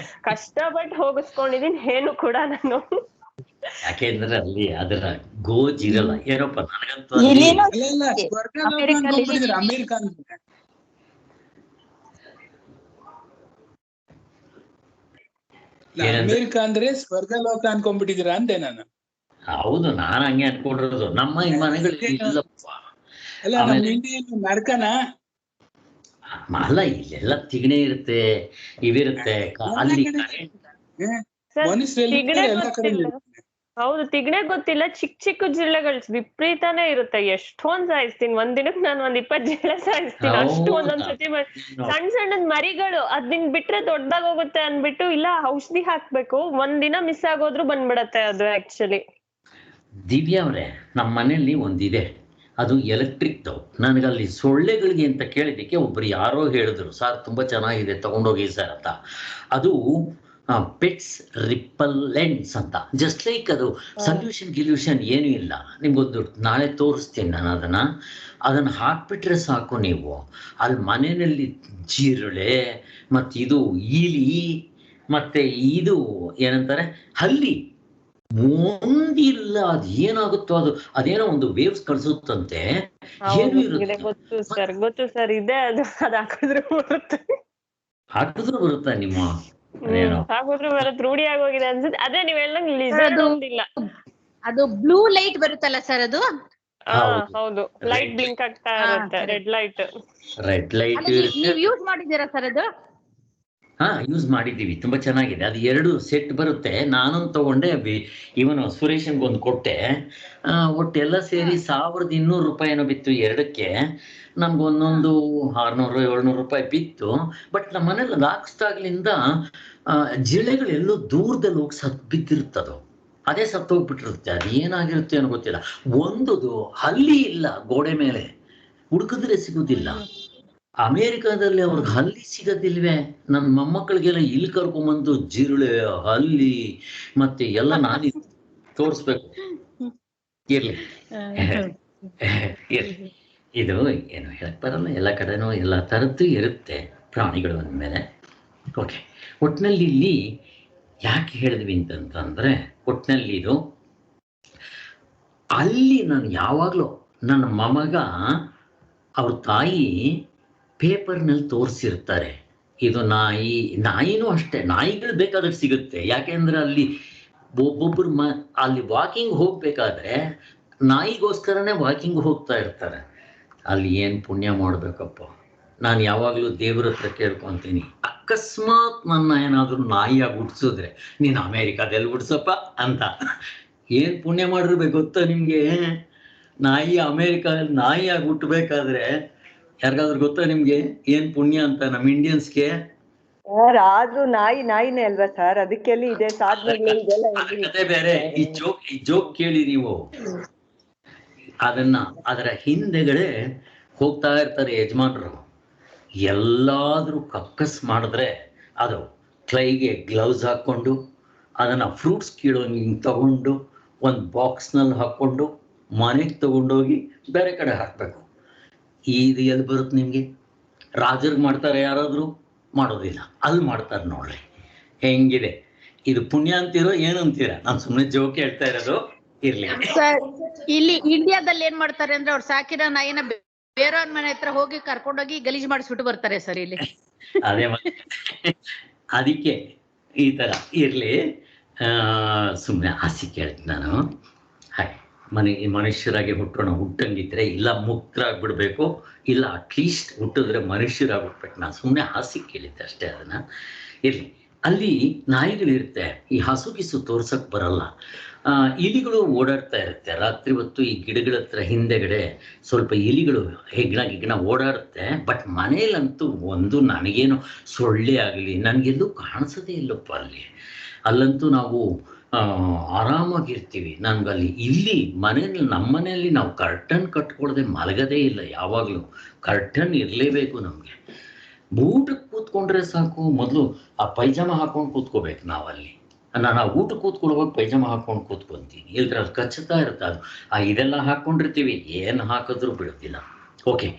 ಕಷ್ಟಪಟ್ಟು ಹೋಗಿಸ್ಕೊಂಡಿದೀನಿ. ಏನು ಕೂಡ ನಾನು ಯಾಕೆಂದ್ರೆ ಅಲ್ಲಿ ಅದರ ಗೋಜಿರಲ್ಲ ಏನಪ್ಪ. ನನಗಂತೂ ಅಮೆರಿಕ ಅಂದ್ರೆ ಸ್ವರ್ಗ ಲೋಕ ಅನ್ಕೊಂಡ್ಬಿಟ್ಟಿದೀರಾ ಅಂದೆ ನಾನು. ಹೌದು, ನಾನು ಹಂಗೆ ಅನ್ಕೊಂಡಿರೋದು. ನಮ್ಮ ಮನೆಗಳು ನರ್ಕನ ಅಲ್ಲ, ಇಲ್ಲೆಲ್ಲ ತಿಗಣೆ ಇರುತ್ತೆ, ಇವಿರುತ್ತೆ. ಅಲ್ಲಿ ಹೌದು, ತಿಗಣೆ ಗೊತ್ತಿಲ್ಲ. ಚಿಕ್ಕ ಚಿಕ್ಕ ಜಿರಳೆಗಳು ವಿಪರೀತನೇ ಇರುತ್ತೆ. ಎಷ್ಟೊಂದ್ ಸಾಯಿಸ್ತೀನಿ ಒಂದ್ ದಿನಕ್ಕೆ, ನಾನು ಒಂದ್ 20 ಜಿರಳೆ ಸಾಯಿಸ್ತೀನಿ ಅಷ್ಟು. ಹೌದಾ? ಒಂದೊಂದ್ಸತಿ ಸಣ್ಣ ಸಣ್ಣದ್ ಮರಿಗಳು ಅದ್ ನಿಂಗ್ ಬಿಟ್ರೆ ದೊಡ್ಡದಾಗ ಹೋಗುತ್ತೆ ಅನ್ಬಿಟ್ಟು ಇಲ್ಲ ಔಷಧಿ ಹಾಕ್ಬೇಕು, ಒಂದ್ ದಿನ ಮಿಸ್ ಆಗೋದ್ರು ಬಂದ್ಬಿಡತ್ತೆ ಅದು ಆಕ್ಚುಲಿ. ದಿವ್ಯಾ ಅವರೇ, ನಮ್ಮ ಮನೆಯಲ್ಲಿ ಒಂದಿದೆ, ಅದು ಎಲೆಕ್ಟ್ರಿಕ್ದು. ನನಗಲ್ಲಿ ಸೊಳ್ಳೆಗಳಿಗೆ ಅಂತ ಕೇಳಿದ್ದಕ್ಕೆ ಒಬ್ರು ಯಾರೋ ಹೇಳಿದ್ರು, ಸರ್ ತುಂಬ ಚೆನ್ನಾಗಿದೆ ತಗೊಂಡೋಗಿ ಸರ್ ಅಂತ. ಅದು ಪೆಟ್ಸ್ ರಿಪಲ್ಲೆಂಟ್ಸ್ ಅಂತ, ಜಸ್ಟ್ ಲೈಕ್ ಅದು ಸಲ್ಯೂಷನ್ ಗಿಲ್ಯೂಷನ್ ಏನೂ ಇಲ್ಲ. ನಿಮ್ಗೊಂದು ನಾಳೆ ತೋರಿಸ್ತೀನಿ ನಾನು ಅದನ್ನು ಹಾಕ್ಬಿಟ್ರೆ ಸಾಕು ನೀವು. ಅಲ್ಲಿ ಮನೆಯಲ್ಲಿ ಜಿರಳೆ ಮತ್ತು ಇದು ಇಲಿ ಮತ್ತು ಇದು ಏನಂತಾರೆ ಹಲ್ಲಿ ಒಂದಿಲ್ಲ. ಅದು ಏನಾಗುತ್ತೋ ಅದೇನೋ ಒಂದು ವೇವ್ಸ್ ಕಳ್ಸುತ್ತಂತೆ, ಏನು ಇರುತ್ತೆ. ಗೊತ್ತು ಸರ್ ಇದೆ ಅದು. ಅದ್ ಹಾಕಿದ್ರು ಬರುತ್ತೆ, ಹಾಕಿದ್ರು ಬರುತ್ತಾ ನಿಮ್ಮ ಹಾಕಿದ್ರು ಬರುತ್ತೆ, ರೂಢಿ ಆಗೋಗಿದೆ ಅನ್ಸುತ್ತೆ. ಅದೇ ನೀವ್ ಹೇಳಂಗ್ ಲಿಸರ್ಡ್ ಒಂದಿಲ್ಲ. ಅದು ಬ್ಲೂ ಲೈಟ್ ಬರುತ್ತಲ್ಲ ಸರ್ ಅದು. ಹೌದು, ಲೈಟ್ ಬ್ಲಿಂಕ್ ಆಗ್ತಾ ಇರುತ್ತೆ, ರೆಡ್ ಲೈಟ್ ನೀವ್ ಯೂಸ್ ಮಾಡಿದ್ದೀರಾ ಸರ್ ಅದು? ಯೂಸ್ ಮಾಡಿದ್ದೀವಿ, ತುಂಬಾ ಚೆನ್ನಾಗಿದೆ. ಅದು 2 ಸೆಟ್ ಬರುತ್ತೆ. ನಾನೊಂದು ತಗೊಂಡೆ, ಇವನು ಸುರೇಶನ್ಗೆ ಒಂದು ಕೊಟ್ಟೆ. ಒಟ್ಟೆಲ್ಲ ಸೇರಿ 1200 ರೂಪಾಯಿನೋ ಬಿತ್ತು ಎರಡಕ್ಕೆ. ನಮ್ಗೊಂದೊಂದು 600-700 ರೂಪಾಯಿ ಬಿತ್ತು. ಬಟ್ ನಮ್ಮ ಮನೇಲಿ ಹಾಕ್ಸ್ದಾಗ್ಲಿಂದ ಜಿರಳೆಗಳು ಎಲ್ಲೋ ದೂರದಲ್ಲಿ ಹೋಗಿ ಬಿದ್ದಿರುತ್ತದು, ಅದೇ ಸತ್ತೋಗ್ಬಿಟ್ಟಿರುತ್ತೆ. ಅದು ಏನಾಗಿರುತ್ತೆ ಅನ್ನೋ ಗೊತ್ತಿಲ್ಲ. ಒಂದು ಹಲ್ಲಿ ಇಲ್ಲ ಗೋಡೆ ಮೇಲೆ, ಹುಡುಕಿದ್ರೆ ಸಿಗುದಿಲ್ಲ. ಅಮೇರಿಕಾದಲ್ಲಿ ಅವ್ರಿಗೆ ಹಲ್ಲಿ ಸಿಗದಿಲ್ವೇ? ನನ್ನ ಮೊಮ್ಮಕ್ಕಳಿಗೆಲ್ಲ ಇಲ್ಲಿ ಕರ್ಕೊಂಬಂದು ಜಿರಳೆ ಹಲ್ಲಿ ಮತ್ತೆ ಎಲ್ಲ ನಾನು ತೋರಿಸ್ಬೇಕು. ಇರ್ಲಿ ಇದು ಏನು ಹೇಳಕ್ ಬರಲ್ಲ, ಎಲ್ಲ ಕಡೆನೂ ಎಲ್ಲ ಥರದ್ದು ಇರುತ್ತೆ ಪ್ರಾಣಿಗಳು ಅಂದಮೇಲೆ. ಓಕೆ, ಒಟ್ಟಿನಲ್ಲಿ ಇಲ್ಲಿ ಯಾಕೆ ಹೇಳಿದ್ವಿ ಅಂತಂದ್ರೆ, ಒಟ್ಟಿನಲ್ಲಿ ಇದು ಅಲ್ಲಿ ನಾನು ಯಾವಾಗಲೂ ನನ್ನ ಮೊಮ್ಮಗ ಅವ್ರ ತಾಯಿ ಪೇಪರ್ನಲ್ಲಿ ತೋರಿಸಿರ್ತಾರೆ, ಇದು ನಾಯಿನೂ ಅಷ್ಟೇ. ನಾಯಿಗಳು ಬೇಕಾದ್ರೆ ಸಿಗುತ್ತೆ, ಯಾಕೆಂದ್ರೆ ಅಲ್ಲಿ ಒಬ್ಬೊಬ್ರು ಅಲ್ಲಿ ವಾಕಿಂಗ್ ಹೋಗ್ಬೇಕಾದ್ರೆ ನಾಯಿಗೋಸ್ಕರನೇ ವಾಕಿಂಗ್ ಹೋಗ್ತಾ ಇರ್ತಾರೆ. ಅಲ್ಲಿ ಏನು ಪುಣ್ಯ ಮಾಡಬೇಕಪ್ಪ. ನಾನು ಯಾವಾಗಲೂ ದೇವ್ರ ಹತ್ರ ಕೇಳ್ಕೊತೀನಿ, ಅಕಸ್ಮಾತ್ ನನ್ನ ಏನಾದರೂ ನಾಯಿಯಾಗಿ ಹುಟ್ಟಿಸಿದ್ರೆ ನೀನು ಅಮೇರಿಕಾದಲ್ಲಿ ಹುಡ್ಸಪ್ಪ ಅಂತ. ಏನು ಪುಣ್ಯ ಮಾಡಿರ್ಬೇಕು ಗೊತ್ತಾ ನಿಮಗೆ? ನಾಯಿ ಅಮೇರಿಕಾದಲ್ಲಿ ನಾಯಿಯಾಗಿ ಹುಟ್ಟಬೇಕಾದ್ರೆ ಯಾರಿಗಾದ್ರೂ ಗೊತ್ತಾ ನಿಮ್ಗೆ ಏನ್ ಪುಣ್ಯ ಅಂತ? ನಮ್ಮ ಇಂಡಿಯನ್ಸ್ಗೆ ಆದ್ರೂ ನಾಯಿನೇ ಅಲ್ವಾ ಸರ್, ಅದಕ್ಕೆಲ್ಲಿ ಇದೆ ಸಾಧನೆಗಳು ಇದೆಲ್ಲ. ಕತೆ ಬೇರೆ. ಈ ಜೋಕ್ ಕೇಳಿ ನೀವು. ಅದರ ಹಿಂದೆಗಡೆ ಹೋಗ್ತಾ ಇರ್ತಾರೆ ಯಜಮಾನರು. ಎಲ್ಲಾದ್ರೂ ಕಕ್ಕಸ್ ಮಾಡಿದ್ರೆ ಅದು ಕೈಗೆ ಗ್ಲೌಸ್ ಹಾಕ್ಕೊಂಡು ಅದನ್ನ ಫ್ರೂಟ್ಸ್ ಕೀಳೋಂಗೆ ತಗೊಂಡು ಒಂದು ಬಾಕ್ಸ್ನಲ್ಲಿ ಹಾಕ್ಕೊಂಡು ಮನೆಗೆ ತಗೊಂಡೋಗಿ ಬೇರೆ ಕಡೆ ಹಾಕಬೇಕು. ಇದು ಎಲ್ಲಿ ಬರುತ್ತೆ ನಿಮಗೆ? ರಾಜರಿಗೆ ಮಾಡ್ತಾರೆ ಯಾರಾದರೂ? ಮಾಡೋದಿಲ್ಲ. ಅಲ್ಲಿ ಮಾಡ್ತಾರೆ ನೋಡ್ರಿ, ಹೆಂಗಿದೆ ಇದು. ಪುಣ್ಯ ಅಂತೀರೋ ಏನಂತೀರಾ? ನಾನು ಸುಮ್ಮನೆ ಜೋಕ್ ಹೇಳ್ತಾ ಇರೋದು. ಇರ್ಲಿ ಸರ್, ಇಲ್ಲಿ ಇಂಡಿಯಾದಲ್ಲಿ ಏನ್ ಮಾಡ್ತಾರೆ ಅಂದ್ರೆ, ಅವ್ರು ಸಾಕಿರೋ ನಾಯಿನ ಬೇರೆಯವ್ರ ಮನೆ ಹತ್ರ ಹೋಗಿ ಕರ್ಕೊಂಡೋಗಿ ಗಲೀಜ್ ಮಾಡಿಸ್ಬಿಟ್ಟು ಬರ್ತಾರೆ ಸರ್ ಇಲ್ಲಿ. ಅದೇ ಅದಕ್ಕೆ ಈ ತರ ಇರ್ಲಿ. ಸುಮ್ಮನೆ ಆಸೆ ಕೇಳಿದ್ ನಾನು. ಹಾಗೆ ಮನುಷ್ಯರಾಗಿ ಹುಟ್ಟೋಣ, ಹುಟ್ಟಂಗಿದ್ರೆ ಇಲ್ಲ ಮುಕ್ತರಾಗ್ಬಿಡ್ಬೇಕು, ಇಲ್ಲ ಅಟ್ಲೀಸ್ಟ್ ಹುಟ್ಟಿದ್ರೆ ಮನುಷ್ಯರಾಗ್ಬಿಡ್ಬೇಕು. ನಾನು ಸುಮ್ಮನೆ ಆಸೆ ಕೇಳಿದ್ದೆ ಅಷ್ಟೇ. ಅದನ್ನ ಇರ್ಲಿ. ಅಲ್ಲಿ ನಾಯಿಗಳಿರುತ್ತೆ, ಈ ಹಸುಗಿಸು ತೋರ್ಸಕ್ ಬರಲ್ಲ. ಇಲಿಗಳು ಓಡಾಡ್ತಾ ಇರುತ್ತೆ ರಾತ್ರಿ ಹೊತ್ತು. ಈ ಗಿಡಗಳ ಹತ್ರ ಹಿಂದೆಗಡೆ ಸ್ವಲ್ಪ ಇಲಿಗಳು ಹೆಗ್ಣ ಓಡಾಡುತ್ತೆ. ಬಟ್ ಮನೇಲಂತೂ ಒಂದು ನನಗೇನು ಸೊಳ್ಳೆ ಆಗಲಿ ನನಗೆಲ್ಲೂ ಕಾಣಿಸೋದೇ ಇಲ್ಲಪ್ಪ. ಅಲ್ಲಂತೂ ನಾವು ಆರಾಮಾಗಿರ್ತೀವಿ. ನನ್ಗಲ್ಲಿ ಇಲ್ಲಿ ಮನೆಯಲ್ಲಿ, ನಮ್ಮ ಮನೆಯಲ್ಲಿ ನಾವು ಕರ್ಟನ್ ಕಟ್ಕೊಳ್ದೆ ಮಲಗದೇ ಇಲ್ಲ. ಯಾವಾಗಲೂ ಕರ್ಟನ್ ಇರಲೇಬೇಕು ನಮಗೆ. ಊಟಕ್ಕೆ ಕೂತ್ಕೊಂಡ್ರೆ ಸಾಕು, ಮೊದಲು ಆ ಪೈಜಾಮ ಹಾಕೊಂಡು ಕೂತ್ಕೋಬೇಕು ನಾವಲ್ಲಿ. ನಾನು ಆ ಊಟ ಕೂತ್ಕೊಳ್ಳುವಾಗ ಪೈಜಾಮ ಹಾಕೊಂಡು ಕೂತ್ಕೊತೀನಿ, ಇಲ್ದ್ರಲ್ಲಿ ಕಚ್ಚುತ್ತಾ ಇರುತ್ತೆ ಅದು. ಇದೆಲ್ಲ ಹಾಕ್ಕೊಂಡಿರ್ತೀವಿ, ಏನು ಹಾಕಿದ್ರೂ ಬಿಡೋದಿಲ್ಲ. ಓಕೆ,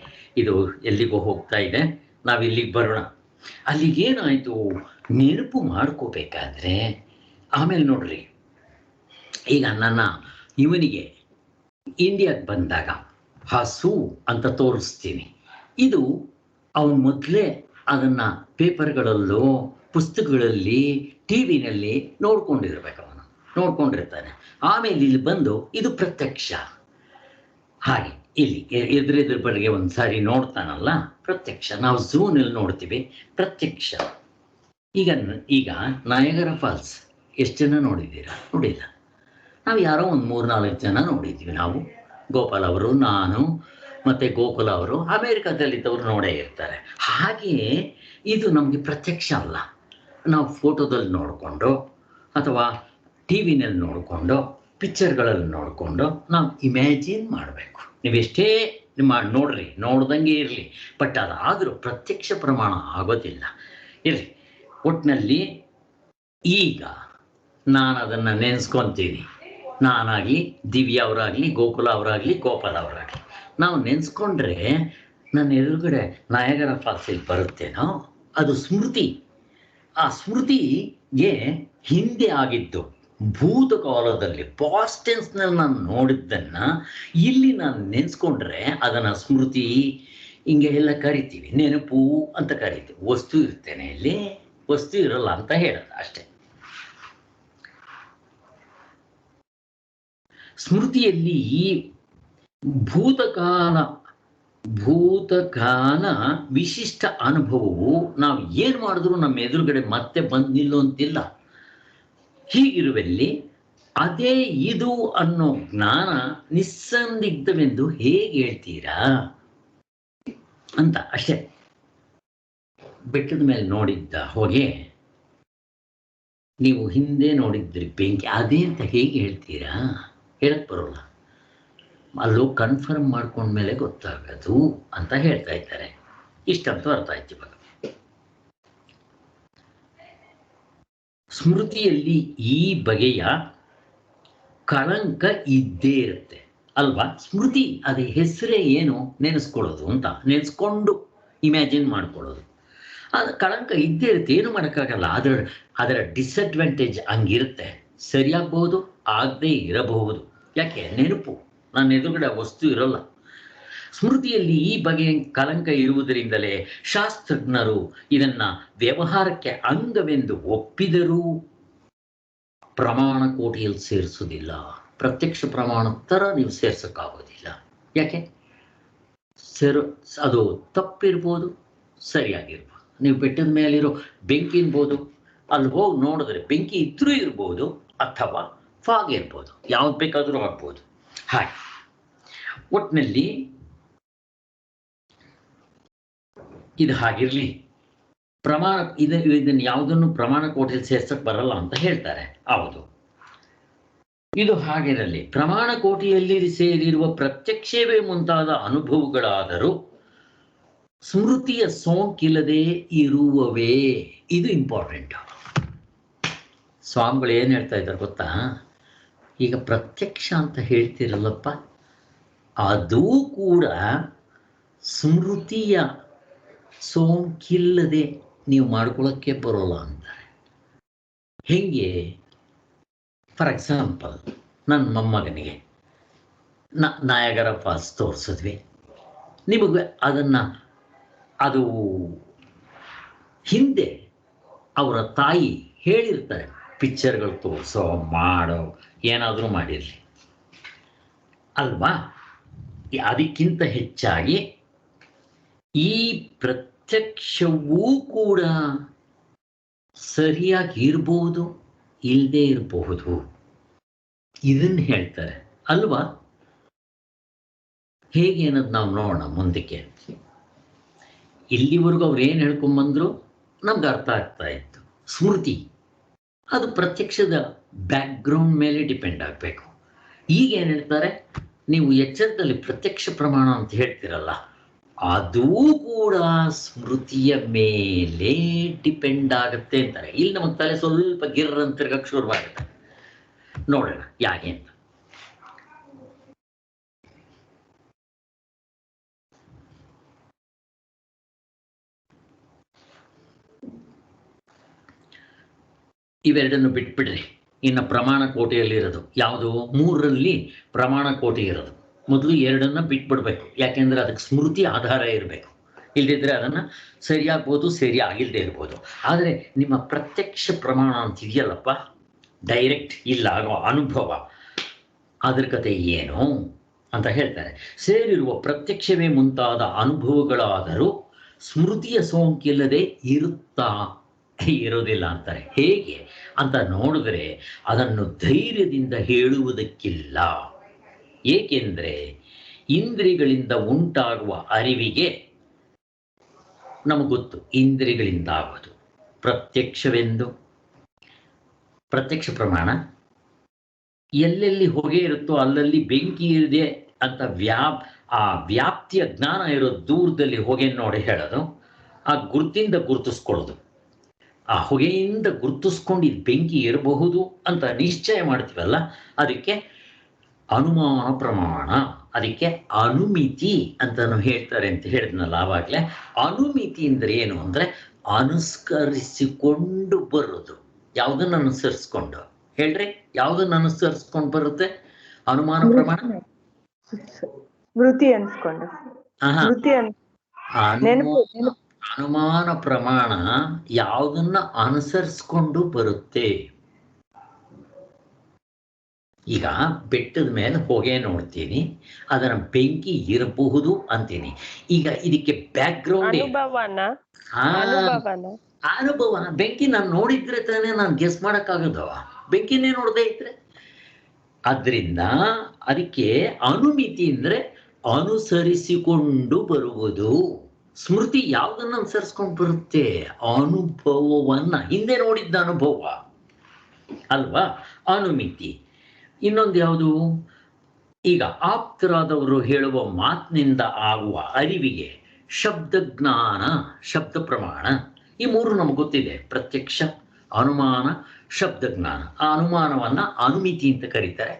ಇದು ಎಲ್ಲಿಗೋ ಹೋಗ್ತಾ ಇದೆ, ನಾವು ಇಲ್ಲಿಗೆ ಬರೋಣ. ಅಲ್ಲಿಗೇನಾಯಿತು ನೆನಪು ಮಾಡ್ಕೋಬೇಕಾದ್ರೆ, ಆಮೇಲೆ ನೋಡ್ರಿ, ಈಗ ನನ್ನ ಇವನಿಗೆ ಇಂಡಿಯಾಗೆ ಬಂದಾಗ ಹಸು ಅಂತ ತೋರಿಸ್ತೀನಿ. ಇದು ಅವನು ಮೊದಲೇ ಅದನ್ನು ಪೇಪರ್ಗಳಲ್ಲೋ ಪುಸ್ತಕಗಳಲ್ಲಿ ಟಿ ವಿನಲ್ಲಿ ನೋಡ್ಕೊಂಡಿರ್ಬೇಕು. ಅವನು ನೋಡ್ಕೊಂಡಿರ್ತಾನೆ. ಆಮೇಲೆ ಇಲ್ಲಿ ಬಂದು ಇದು ಪ್ರತ್ಯಕ್ಷ. ಹಾಗೆ ಇಲ್ಲಿ ಎದುರೆದುರು ಬಳಿಗೆ ಒಂದು ಸಾರಿ ನೋಡ್ತಾನಲ್ಲ, ಪ್ರತ್ಯಕ್ಷ. ನಾವು ಝೂನಲ್ಲಿ ನೋಡ್ತೀವಿ, ಪ್ರತ್ಯಕ್ಷ. ಈಗ ನಯಾಗರ ಫಾಲ್ಸ್ ಎಷ್ಟು ಜನ ನೋಡಿದ್ದೀರಾ? ನೋಡಿಲ್ಲ. ನಾವು ಯಾರೋ ಒಂದು 3-4 ಜನ ನೋಡಿದ್ವಿ. ನಾವು ಗೋಪಾಲ್ ಅವರು, ನಾನು ಮತ್ತು ಗೋಕುಲ ಅವರು ಅಮೇರಿಕಾದಲ್ಲಿದ್ದವರು ನೋಡೇ ಇರ್ತಾರೆ. ಹಾಗೆಯೇ ಇದು ನಮಗೆ ಪ್ರತ್ಯಕ್ಷ ಅಲ್ಲ. ನಾವು ಫೋಟೋದಲ್ಲಿ ನೋಡಿಕೊಂಡು ಅಥವಾ ಟಿ ವಿನಲ್ಲಿ ನೋಡಿಕೊಂಡು ಪಿಕ್ಚರ್ಗಳಲ್ಲಿ ನೋಡಿಕೊಂಡು ನಾವು ಇಮ್ಯಾಜಿನ್ ಮಾಡಬೇಕು. ನೀವೆಷ್ಟೇ ನೋಡ್ರಿ, ನೋಡ್ದಂಗೆ ಇರಲಿ, ಬಟ್ ಅದಾದರೂ ಪ್ರತ್ಯಕ್ಷ ಪ್ರಮಾಣ ಆಗೋದಿಲ್ಲ. ಇರಲಿ, ಒಟ್ಟಿನಲ್ಲಿ ಈಗ ನಾನು ಅದನ್ನು ನೆನೆಸ್ಕೊತೀನಿ. ನಾನಾಗಲಿ, ದಿವ್ಯಾ ಅವರಾಗಲಿ, ಗೋಕುಲ ಅವರಾಗಲಿ, ಗೋಪಾಲ್ ಅವರಾಗಲಿ, ನಾವು ನೆನೆಸ್ಕೊಂಡ್ರೆ ನನ್ನ ಎದುರುಗಡೆ ನಯಾಗರ ಫಾಲ್ಸ್ ಇಲ್ಲಿ ಬರುತ್ತೇನೋ, ಅದು ಸ್ಮೃತಿ. ಆ ಸ್ಮೃತಿಗೆ ಹಿಂದೆ ಆಗಿದ್ದು ಭೂತಕಾಲದಲ್ಲಿ ಪಾಸ್ಟ್ ಟೆನ್ಸ್ನಲ್ಲಿ ನಾನು ನೋಡಿದ್ದನ್ನು ಇಲ್ಲಿ ನಾನು ನೆನೆಸ್ಕೊಂಡ್ರೆ ಅದನ್ನು ಸ್ಮೃತಿ ಹಿಂಗೆ ಎಲ್ಲ ಕರಿತೀವಿ. ನೆನಪು ಅಂತ ಕರಿತೀವಿ. ವಸ್ತು ಇರ್ತೇನೆ, ಇಲ್ಲಿ ವಸ್ತು ಇರಲ್ಲ ಅಂತ ಹೇಳೋದು ಅಷ್ಟೆ. ಸ್ಮೃತಿಯಲ್ಲಿ ಭೂತಕಾಲ ವಿಶಿಷ್ಟ ಅನುಭವವು ನಾವು ಏನು ಮಾಡಿದ್ರೂ ನಮ್ಮ ಎದುರುಗಡೆ ಮತ್ತೆ ಬಂದು ನಿಲ್ಲುವಂತಿಲ್ಲ. ಹೀಗಿರುವಲ್ಲಿ ಅದೇ ಇದು ಅನ್ನೋ ಜ್ಞಾನ ನಿಸ್ಸಂದಿಗ್ಧವೆಂದು ಹೇಗೆ ಹೇಳ್ತೀರಾ ಅಂತ ಅಷ್ಟೇ. ಬೆಟ್ಟದ ಮೇಲೆ ನೋಡಿದ್ದ ಹೊಗೆ ನೀವು ಹಿಂದೆ ನೋಡಿದ್ರಿ ಬೆಂಕಿ, ಅದೇ ಅಂತ ಹೇಗೆ ಹೇಳ್ತೀರಾ? ಹೇಳಕ್ಕೆ ಬರೋಲ್ಲ. ಅಲ್ಲೂ ಕನ್ಫರ್ಮ್ ಮಾಡ್ಕೊಂಡ್ಮೇಲೆ ಗೊತ್ತಾಗೋದು ಅಂತ ಹೇಳ್ತಾ ಇದ್ದಾರೆ. ಇಷ್ಟಂತೂ ಅರ್ಥ ಆಯ್ತು. ಇವಾಗ ಸ್ಮೃತಿಯಲ್ಲಿ ಈ ಬಗೆಯ ಕಳಂಕ ಇದ್ದೇ ಇರುತ್ತೆ ಅಲ್ವಾ? ಸ್ಮೃತಿ ಅದೇ ಹೆಸರೇ ಏನು, ನೆನೆಸ್ಕೊಳ್ಳೋದು ಅಂತ, ನೆನೆಸ್ಕೊಂಡು ಇಮ್ಯಾಜಿನ್ ಮಾಡ್ಕೊಳ್ಳೋದು. ಅದು ಕಳಂಕ ಇದ್ದೇ ಇರುತ್ತೆ, ಏನು ಮಾಡೋಕ್ಕಾಗಲ್ಲ. ಅದರ ಡಿಸಡ್ವಾಂಟೇಜ್ ಹಂಗಿರುತ್ತೆ. ಸರಿಯಾಗಬಹುದು, ಆಗದೇ ಇರಬಹುದು. ಯಾಕೆ? ನೆನಪು, ನನ್ನ ಎದುರುಗಡೆ ವಸ್ತು ಇರೋಲ್ಲ. ಸ್ಮೃತಿಯಲ್ಲಿ ಈ ಬಗೆಯ ಕಳಂಕ ಇರುವುದರಿಂದಲೇ ಶಾಸ್ತ್ರಜ್ಞರು ಇದನ್ನು ವ್ಯವಹಾರಕ್ಕೆ ಅಂಗವೆಂದು ಒಪ್ಪಿದರೂ ಪ್ರಮಾಣ ಕೋಟಿಯಲ್ಲಿ ಸೇರಿಸೋದಿಲ್ಲ. ಪ್ರತ್ಯಕ್ಷ ಪ್ರಮಾಣ ಥರ ನೀವು ಸೇರ್ಸೋಕ್ಕಾಗೋದಿಲ್ಲ. ಯಾಕೆ? ಅದು ತಪ್ಪಿರ್ಬೋದು, ಸರಿಯಾಗಿರ್ಬೋದು. ನೀವು ಬೆಟ್ಟದ ಮೇಲಿರೋ ಬೆಂಕಿ ಇರ್ಬೋದು, ಅಲ್ಲಿ ಹೋಗಿ ನೋಡಿದ್ರೆ ಬೆಂಕಿ ಇದ್ರೂ ಇರ್ಬೋದು, ಅಥವಾ ಫಾಗ್ ಇರ್ಬೋದು, ಯಾವ್ದು ಬೇಕಾದರೂ ಆಗ್ಬೋದು. ಹಾಗೆ ಒಟ್ಟಿನಲ್ಲಿ ಇದು ಹಾಗಿರಲಿ. ಇದನ್ನು ಯಾವುದನ್ನು ಪ್ರಮಾಣ ಕೋಟಿಯಲ್ಲಿ ಸೇರ್ಸಕ್ಕೆ ಬರಲ್ಲ ಅಂತ ಹೇಳ್ತಾರೆ. ಹೌದು, ಇದು ಹಾಗಿರಲಿ. ಪ್ರಮಾಣ ಕೋಟಿಯಲ್ಲಿ ಸೇರಿರುವ ಪ್ರತ್ಯಕ್ಷವೇ ಮುಂತಾದ ಅನುಭವಗಳಾದರೂ ಸ್ಮೃತಿಯ ಸೋಂಕಿಲ್ಲದೆ ಇರುವವೇ. ಇದು ಇಂಪಾರ್ಟೆಂಟ್. ಸ್ವಾಮಿಗಳು ಏನು ಹೇಳ್ತಾ ಇದ್ದಾರೆ ಗೊತ್ತಾ? ಈಗ ಪ್ರತ್ಯಕ್ಷ ಅಂತ ಹೇಳ್ತಿರಲ್ಲಪ್ಪ, ಅದೂ ಕೂಡ ಸ್ಮೃತಿಯ ಸೋಂಕಿಲ್ಲದೆ ನೀವು ಮಾಡ್ಕೊಳ್ಳೋಕ್ಕೆ ಬರೋಲ್ಲ ಅಂತಾರೆ. ಹೆಂಗೆ? ಫಾರ್ ಎಕ್ಸಾಂಪಲ್, ನನ್ನ ಮೊಮ್ಮಗನಿಗೆ ನಯಾಗರ ಫಾಲ್ಸ್ ತೋರಿಸಿದ್ವಿ. ನಿಮಗೆ ಅದು ಹಿಂದೆ ಅವರ ತಾಯಿ ಹೇಳಿರ್ತಾರೆ, ಪಿಕ್ಚರ್ಗಳು ತೋರಿಸೋ ಮಾಡೋ ಏನಾದರೂ ಮಾಡಿರಲಿ ಅಲ್ವಾ? ಅದಕ್ಕಿಂತ ಹೆಚ್ಚಾಗಿ ಈ ಪ್ರತ್ಯಕ್ಷವೂ ಕೂಡ ಸರಿಯಾಗಿ ಇರಬಹುದು, ಇಲ್ಲದೆ ಇರಬಹುದು. ಇದನ್ನು ಹೇಳ್ತಾರೆ ಅಲ್ವಾ? ಹೇಗೆ ಅನ್ನೋದು ನಾವು ನೋಡೋಣ ಮುಂದಕ್ಕೆ. ಇಲ್ಲಿವರೆಗೂ ಅವ್ರು ಏನು ಹೇಳ್ಕೊಂಬಂದ್ರು ನಮ್ಗೆ ಅರ್ಥ ಆಗ್ತಾ ಇತ್ತು. ಸ್ಮೃತಿ ಅದು ಪ್ರತ್ಯಕ್ಷದ ಬ್ಯಾಕ್ಗ್ರೌಂಡ್ ಮೇಲೆ ಡಿಪೆಂಡ್ ಆಗಬೇಕು. ಈಗ ಏನು ಹೇಳ್ತಾರೆ, ನೀವು ಎಚ್ಚರದಲ್ಲಿ ಪ್ರತ್ಯಕ್ಷ ಪ್ರಮಾಣ ಅಂತ ಹೇಳ್ತಿರಲ್ಲ, ಅದೂ ಕೂಡ ಸ್ಮೃತಿಯ ಮೇಲೆ ಡಿಪೆಂಡ್ ಆಗುತ್ತೆ ಅಂತಾರೆ. ಇಲ್ಲಿ ನಮಗೆ ತಲೆ ಸ್ವಲ್ಪ ಗಿರ್ರ ಅಂತ ತಿರ್ಗಕ್ಕೆ ಶುರುವಾಗುತ್ತೆ. ನೋಡೋಣ ಯಾಕೆ ಅಂತ. ಇವೆರಡನ್ನು ಬಿಟ್ಬಿಡ್ರಿ. ಇನ್ನು ಪ್ರಮಾಣ ಕೋಟೆಯಲ್ಲಿರೋದು ಯಾವುದು? 3ರಲ್ಲಿ ಪ್ರಮಾಣ ಕೋಟೆ ಇರೋದು. ಮೊದಲು 2 ಬಿಟ್ಬಿಡ್ಬೇಕು. ಯಾಕೆಂದರೆ ಅದಕ್ಕೆ ಸ್ಮೃತಿ ಆಧಾರ ಇರಬೇಕು. ಇಲ್ಲದಿದ್ದರೆ ಅದನ್ನು ಸರಿಯಾಗ್ಬೋದು, ಸರಿಯಾಗಿಲ್ಲದೆ ಇರ್ಬೋದು. ಆದರೆ ನಿಮ್ಮ ಪ್ರತ್ಯಕ್ಷ ಪ್ರಮಾಣ ಅಂತಿದೆಯಲ್ಲಪ್ಪ, ಡೈರೆಕ್ಟ್ ಇಲ್ಲ ಆಗೋ ಅನುಭವ, ಅದ್ರ ಕತೆ ಏನು ಅಂತ ಹೇಳ್ತಾರೆ. ಸೇರಿರುವ ಪ್ರತ್ಯಕ್ಷವೇ ಮುಂತಾದ ಅನುಭವಗಳಾದರೂ ಸ್ಮೃತಿಯ ಸೋಂಕಿಲ್ಲದೆ ಇರುತ್ತಾ ಇರೋದಿಲ್ಲ ಅಂತಾರೆ. ಹೇಗೆ ಅಂತ ನೋಡಿದ್ರೆ ಅದನ್ನು ಧೈರ್ಯದಿಂದ ಹೇಳುವುದಕ್ಕಿಲ್ಲ. ಏಕೆಂದರೆ ಇಂದ್ರಿಯಗಳಿಂದ ಉಂಟಾಗುವ ಅರಿವಿಗೆ ನಮಗೊತ್ತು ಇಂದ್ರಿಯಗಳಿಂದ ಆಗೋದು ಪ್ರತ್ಯಕ್ಷವೆಂದು. ಪ್ರತ್ಯಕ್ಷ ಪ್ರಮಾಣ ಎಲ್ಲೆಲ್ಲಿ ಹೊಗೆ ಇರುತ್ತೋ ಅಲ್ಲಲ್ಲಿ ಬೆಂಕಿ ಇದೆ ಅಂತ ಆ ವ್ಯಾಪ್ತಿಯ ಜ್ಞಾನ ಇರೋ ದೂರದಲ್ಲಿ ಹೊಗೆ ನೋಡಿ ಹೇಳೋದು, ಆ ಗುರುತಿಂದ ಗುರುತಿಸ್ಕೊಳ್ಳೋದು. ಆ ಹೊಗೆಯಿಂದ ಗುರುತಿಸ್ಕೊಂಡು ಇದು ಬೆಂಕಿ ಇರಬಹುದು ಅಂತ ನಿಶ್ಚಯ ಮಾಡ್ತೀವಲ್ಲ, ಅದಕ್ಕೆ ಅನುಮಾನ ಪ್ರಮಾಣ, ಅದಕ್ಕೆ ಅನುಮಿತಿ ಅಂತಾನು ಹೇಳ್ತಾರೆ ಅಂತ ಹೇಳಿದ್ನಲ್ಲ ಆವಾಗಲೇ. ಅನುಮಿತಿ ಅಂದ್ರೆ ಏನು ಅಂದ್ರೆ ಅನುಸ್ಕರಿಸಿಕೊಂಡು ಬರೋದು. ಯಾವುದನ್ನು ಅನುಸರಿಸ್ಕೊಂಡು ಹೇಳ್ರಿ, ಯಾವುದನ್ನು ಅನುಸರಿಸ್ಕೊಂಡು ಬರುತ್ತೆ ಅನುಮಾನ ಪ್ರಮಾಣ? ವೃತ್ತಿ ಅನ್ಸ್ಕೊಂಡು. ಅನುಮಾನ ಪ್ರಮಾಣ ಯಾವುದನ್ನ ಅನುಸರಿಸ್ಕೊಂಡು ಬರುತ್ತೆ. ಈಗ ಬೆಟ್ಟದ ಮೇಲೆ ಹೊಗೆ ನೋಡ್ತೀನಿ, ಅದರ ಬೆಂಕಿ ಇರಬಹುದು ಅಂತೀನಿ. ಈಗ ಇದಕ್ಕೆ ಬ್ಯಾಕ್ ಗ್ರೌಂಡ್ ಅನುಭವ. ಬೆಂಕಿ ನಾನು ನೋಡಿದ್ರೆ ತಾನೇ ನಾನು ಗೆಸ್ ಮಾಡಕ್ಕಾಗದವ, ಬೆಂಕಿನೇ ನೋಡದೇ ಇದ್ರೆ. ಆದ್ರಿಂದ ಅದಕ್ಕೆ ಅನುಮಿತಿ ಅಂದ್ರೆ ಅನುಸರಿಸಿಕೊಂಡು ಬರುವುದು. ಸ್ಮೃತಿ ಯಾವುದನ್ನ ಅನುಸರಿಸ್ಕೊಂಡು ಬರುತ್ತೆ? ಅನುಭವವನ್ನ, ಹಿಂದೆ ನೋಡಿದ್ದ ಅನುಭವ ಅಲ್ವಾ ಅನುಮಿತಿ. ಇನ್ನೊಂದು ಯಾವುದು? ಈಗ ಆಪ್ತರಾದವರು ಹೇಳುವ ಮಾತಿನಿಂದ ಆಗುವ ಅರಿವಿಗೆ ಶಬ್ದಜ್ಞಾನ, ಶಬ್ದ ಪ್ರಮಾಣ. ಈ ಮೂರು ನಮ್ಗೆ ಗೊತ್ತಿದೆ: ಪ್ರತ್ಯಕ್ಷ, ಅನುಮಾನ, ಶಬ್ದಜ್ಞಾನ. ಆ ಅನುಮಾನವನ್ನ ಅನುಮಿತಿ ಅಂತ ಕರೀತಾರೆ,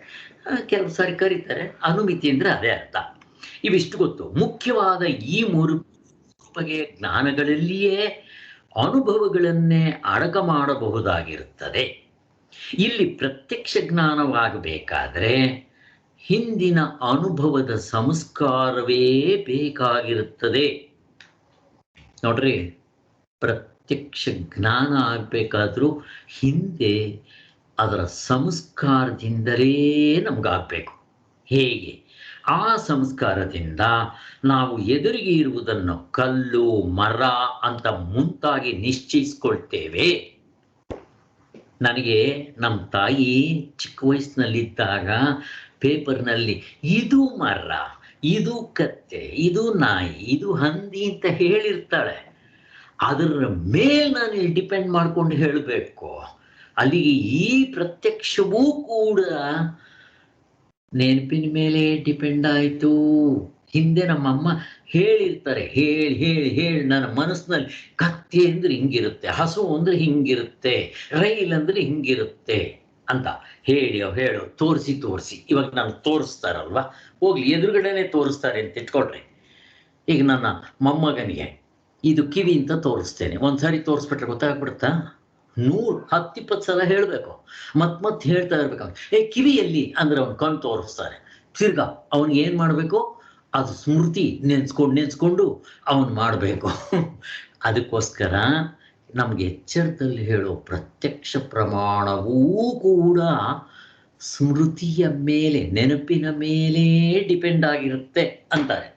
ಕೆಲವು ಸಾರಿ ಕರೀತಾರೆ ಅನುಮಿತಿ ಅಂದ್ರೆ ಅದೇ ಅರ್ಥ. ಇವಿಷ್ಟು ಗೊತ್ತು. ಮುಖ್ಯವಾದ ಈ ಮೂರು ಬಗೆಯ ಜ್ಞಾನಗಳಲ್ಲಿಯೇ ಅನುಭವಗಳನ್ನೇ ಅಡಕ ಮಾಡಬಹುದಾಗಿರುತ್ತದೆ. ಇಲ್ಲಿ ಪ್ರತ್ಯಕ್ಷ ಜ್ಞಾನವಾಗಬೇಕಾದ್ರೆ ಹಿಂದಿನ ಅನುಭವದ ಸಂಸ್ಕಾರವೇ ಬೇಕಾಗಿರುತ್ತದೆ. ನೋಡ್ರಿ, ಪ್ರತ್ಯಕ್ಷ ಜ್ಞಾನ ಆಗ್ಬೇಕಾದ್ರೂ ಹಿಂದೆ ಅದರ ಸಂಸ್ಕಾರದಿಂದಲೇ ನಮ್ಗಾಗಬೇಕು. ಹೇಗೆ? ಆ ಸಂಸ್ಕಾರದಿಂದ ನಾವು ಎದುರಿಗೆ ಇರುವುದನ್ನು ಕಲ್ಲು, ಮರ ಅಂತ ಮುಂತಾಗಿ ನಿಶ್ಚಯಿಸ್ಕೊಳ್ತೇವೆ. ನನಗೆ ನಮ್ಮ ತಾಯಿ ಚಿಕ್ಕ ವಯಸ್ಸಿನಲ್ಲಿದ್ದಾಗ ಪೇಪರ್ನಲ್ಲಿ ಇದು ಮರ, ಇದು ಕತ್ತೆ, ಇದು ನಾಯಿ, ಇದು ಹಂದಿ ಅಂತ ಹೇಳಿರ್ತಾಳೆ. ಅದರ ಮೇಲೆ ನಾನು ಡಿಪೆಂಡ್ ಮಾಡ್ಕೊಂಡು ಹೇಳಬೇಕು. ಅಲ್ಲಿಗೆ ಈ ಪ್ರತ್ಯಕ್ಷವೂ ಕೂಡ ನೆನಪಿನ ಮೇಲೆ ಡಿಪೆಂಡ್ ಆಯಿತು. ಹಿಂದೆ ನಮ್ಮಮ್ಮ ಹೇಳಿರ್ತಾರೆ, ಹೇಳಿ ಹೇಳಿ ಹೇಳಿ ನನ್ನ ಮನಸ್ಸಿನಲ್ಲಿ ಕತ್ತೆ ಅಂದ್ರೆ ಹಿಂಗಿರುತ್ತೆ, ಹಸು ಅಂದ್ರೆ ಹಿಂಗಿರುತ್ತೆ, ರೈಲ್ ಅಂದ್ರೆ ಹಿಂಗಿರುತ್ತೆ ಅಂತ ಹೇಳೋ ತೋರಿಸಿ ಇವಾಗ ನಾನು ತೋರಿಸ್ತಾರಲ್ವ, ಹೋಗ್ಲಿ ಎದುರುಗಡೆನೆ ತೋರಿಸ್ತಾರೆ ಅಂತ ಇಟ್ಕೊಳ್ರಿ. ಈಗ ನನ್ನ ಮೊಮ್ಮಗನಿಗೆ ಇದು ಕಿವಿ ಅಂತ ತೋರಿಸ್ತೇನೆ. ಒಂದ್ಸಾರಿ ತೋರಿಸ್ಬಿಟ್ರೆ ಗೊತ್ತಾಗ್ಬಿಡುತ್ತಾ? 10-20 ಸಲ ಹೇಳಬೇಕು, ಮತ್ತೆ ಹೇಳ್ತಾ ಇರ್ಬೇಕು. ಕಿವಿಯಲ್ಲಿ ಅಂದ್ರೆ ಅವ್ನು ಕಣ್ ತೋರಿಸ್ತಾರೆ. ತಿರ್ಗಾ ಅವ್ನಿಗೆ ಏನ್ ಮಾಡ್ಬೇಕು? ಅದು ಸ್ಮೃತಿ ನೆನ್ಸ್ಕೊಂಡು ಅವನು ಮಾಡಬೇಕು. ಅದಕ್ಕೋಸ್ಕರ ನಮ್ಗೆ ಎಚ್ಚರದಲ್ಲಿ ಹೇಳೋ ಪ್ರತ್ಯಕ್ಷ ಪ್ರಮಾಣವೂ ಕೂಡ ಸ್ಮೃತಿಯ ಮೇಲೆ, ನೆನಪಿನ ಮೇಲೆ ಡಿಪೆಂಡ್ ಆಗಿರುತ್ತೆ ಅಂತಾರೆ.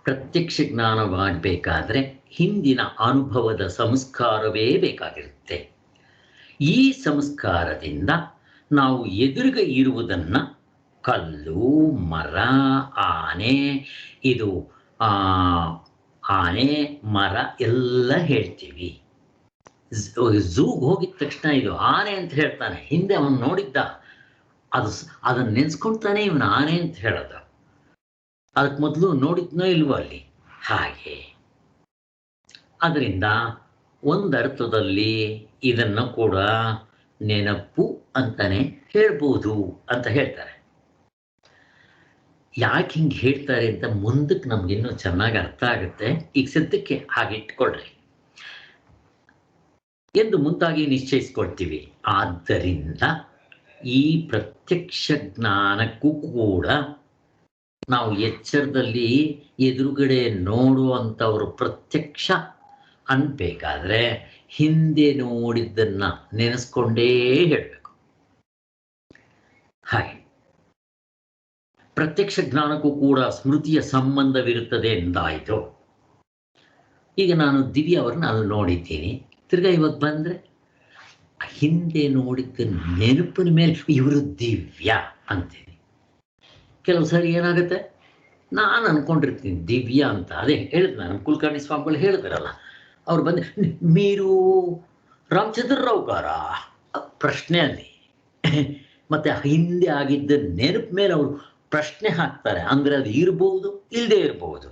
ಪ್ರತ್ಯಕ್ಷ ಜ್ಞಾನವಾಗಬೇಕಾದ್ರೆ ಹಿಂದಿನ ಅನುಭವದ ಸಂಸ್ಕಾರವೇ ಬೇಕಾಗಿರುತ್ತೆ. ಈ ಸಂಸ್ಕಾರದಿಂದ ನಾವು ಎದುರಿಗೆ ಇರುವುದನ್ನ ಕಲ್ಲು, ಮರ, ಆನೆ, ಇದು ಆನೆ, ಮರ ಎಲ್ಲ ಹೇಳ್ತೀವಿ. ಝೂಗ್ ಹೋಗಿದ ತಕ್ಷಣ ಇದು ಆನೆ ಅಂತ ಹೇಳ್ತಾನೆ, ಹಿಂದೆ ಅವನು ನೋಡಿದ್ದ, ಅದನ್ನ ನೆನ್ಸ್ಕೊಳ್ತಾನೆ ಇವನು ಆನೆ ಅಂತ ಹೇಳೋದು. ಅದಕ್ಕೆ ಮೊದಲು ನೋಡಿದ್ನೋ ಇಲ್ವೋ ಅಲ್ಲಿ. ಹಾಗೆ ಅದರಿಂದ ಒಂದರ್ಥದಲ್ಲಿ ಇದನ್ನು ಕೂಡ ನೆನಪು ಅಂತಾನೆ ಹೇಳ್ಬೋದು ಅಂತ ಹೇಳ್ತಾರೆ. ಯಾಕೆ ಹಿಂಗೆ ಹೇಳ್ತಾರೆ ಅಂತ ಮುಂದಕ್ಕೆ ನಮ್ಗಿನ್ನೂ ಚೆನ್ನಾಗಿ ಅರ್ಥ ಆಗುತ್ತೆ. ಈಗ ಸದ್ಯಕ್ಕೆ ಹಾಗೆ ಇಟ್ಕೊಳ್ರಿ ಎಂದು ಮುಂತಾಗಿ ನಿಶ್ಚಯಿಸ್ಕೊಳ್ತೀವಿ. ಆದ್ದರಿಂದ ಈ ಪ್ರತ್ಯಕ್ಷ ಜ್ಞಾನಕ್ಕೂ ಕೂಡ ನಾವು ಎಚ್ಚರದಲ್ಲಿ ಎದುರುಗಡೆ ನೋಡುವಂಥವ್ರು ಪ್ರತ್ಯಕ್ಷ ಅನ್ಬೇಕಾದ್ರೆ ಹಿಂದೆ ನೋಡಿದ್ದನ್ನ ನೆನೆಸ್ಕೊಂಡೇ ಹೇಳಬೇಕು. ಹಾಗೆ ಪ್ರತ್ಯಕ್ಷ ಜ್ಞಾನಕ್ಕೂ ಕೂಡ ಸ್ಮೃತಿಯ ಸಂಬಂಧವಿರುತ್ತದೆ ಎಂದಾಯಿತು. ಈಗ ನಾನು ದಿವ್ಯ ಅವ್ರನ್ನ ಅಲ್ಲಿ ನೋಡಿದ್ದೀನಿ, ತಿರ್ಗಾ ಇವಾಗ ಬಂದರೆ ಹಿಂದೆ ನೋಡಿದ್ದ ನೆನಪಿನ ಮೇಲೆ ಇವರು ದಿವ್ಯ ಅಂತೀನಿ. ಕೆಲವು ಸಾರಿ ಏನಾಗುತ್ತೆ, ನಾನು ಅನ್ಕೊಂಡಿರ್ತೀನಿ ದಿವ್ಯ ಅಂತ. ಅದೇ ಹೇಳಿದ್ ನಾನು, ಕುಲಕರ್ಣಿ ಸ್ವಾಮಿಗಳು ಹೇಳಿದ್ರಲ್ಲ, ಅವ್ರು ಬಂದು ಮೀರು ರಾಮಚಂದ್ರರಾವ್ ಗಾರ ಪ್ರಶ್ನೆ ಅಲ್ಲಿ ಮತ್ತೆ ಹಿಂದೆ ಆಗಿದ್ದ ನೆನಪು ಮೇಲೆ ಅವರು ಪ್ರಶ್ನೆ ಹಾಕ್ತಾರೆ. ಅಂದರೆ ಅದು ಇರ್ಬೋದು ಇಲ್ಲದೆ ಇರ್ಬೋದು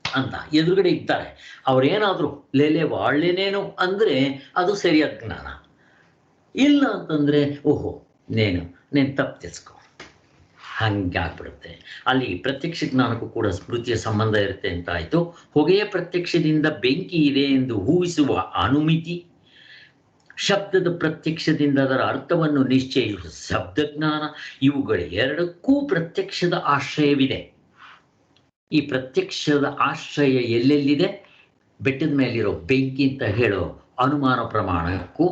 ಅಂತ ಎದುರುಗಡೆ ಇರ್ತಾರೆ. ಅವ್ರೇನಾದರೂ ಲೇಲೆ ವಾಳ್ಲೇನೇನು ಅಂದರೆ ಅದು ಸರಿಯಾದ ಜ್ಞಾನ. ಇಲ್ಲ ಅಂತಂದರೆ ಓಹೋ ನೀನು ತಪ್ಪು ತಿಳ್ಸ್ಕೊ, ಹಂಗಾಗ್ಬಿಡುತ್ತೆ. ಅಲ್ಲಿ ಪ್ರತ್ಯಕ್ಷ ಜ್ಞಾನಕ್ಕೂ ಕೂಡ ಸ್ಮೃತಿಯ ಸಂಬಂಧ ಇರುತ್ತೆ ಅಂತ ಆಯಿತು. ಹೊಗೆಯ ಪ್ರತ್ಯಕ್ಷದಿಂದ ಬೆಂಕಿ ಇದೆ ಎಂದು ಊಹಿಸುವ ಅನುಮಿತಿ, ಶಬ್ದದ ಪ್ರತ್ಯಕ್ಷದಿಂದ ಅದರ ಅರ್ಥವನ್ನು ನಿಶ್ಚಯಿಸುವ ಶಬ್ದಜ್ಞಾನ, ಇವುಗಳೆರಡಕ್ಕೂ ಪ್ರತ್ಯಕ್ಷದ ಆಶ್ರಯವಿದೆ. ಈ ಪ್ರತ್ಯಕ್ಷದ ಆಶ್ರಯ ಎಲ್ಲೆಲ್ಲಿದೆ? ಬೆಟ್ಟದ ಮೇಲಿರೋ ಬೆಂಕಿ ಅಂತ ಹೇಳೋ ಅನುಮಾನ ಪ್ರಮಾಣಕ್ಕೂ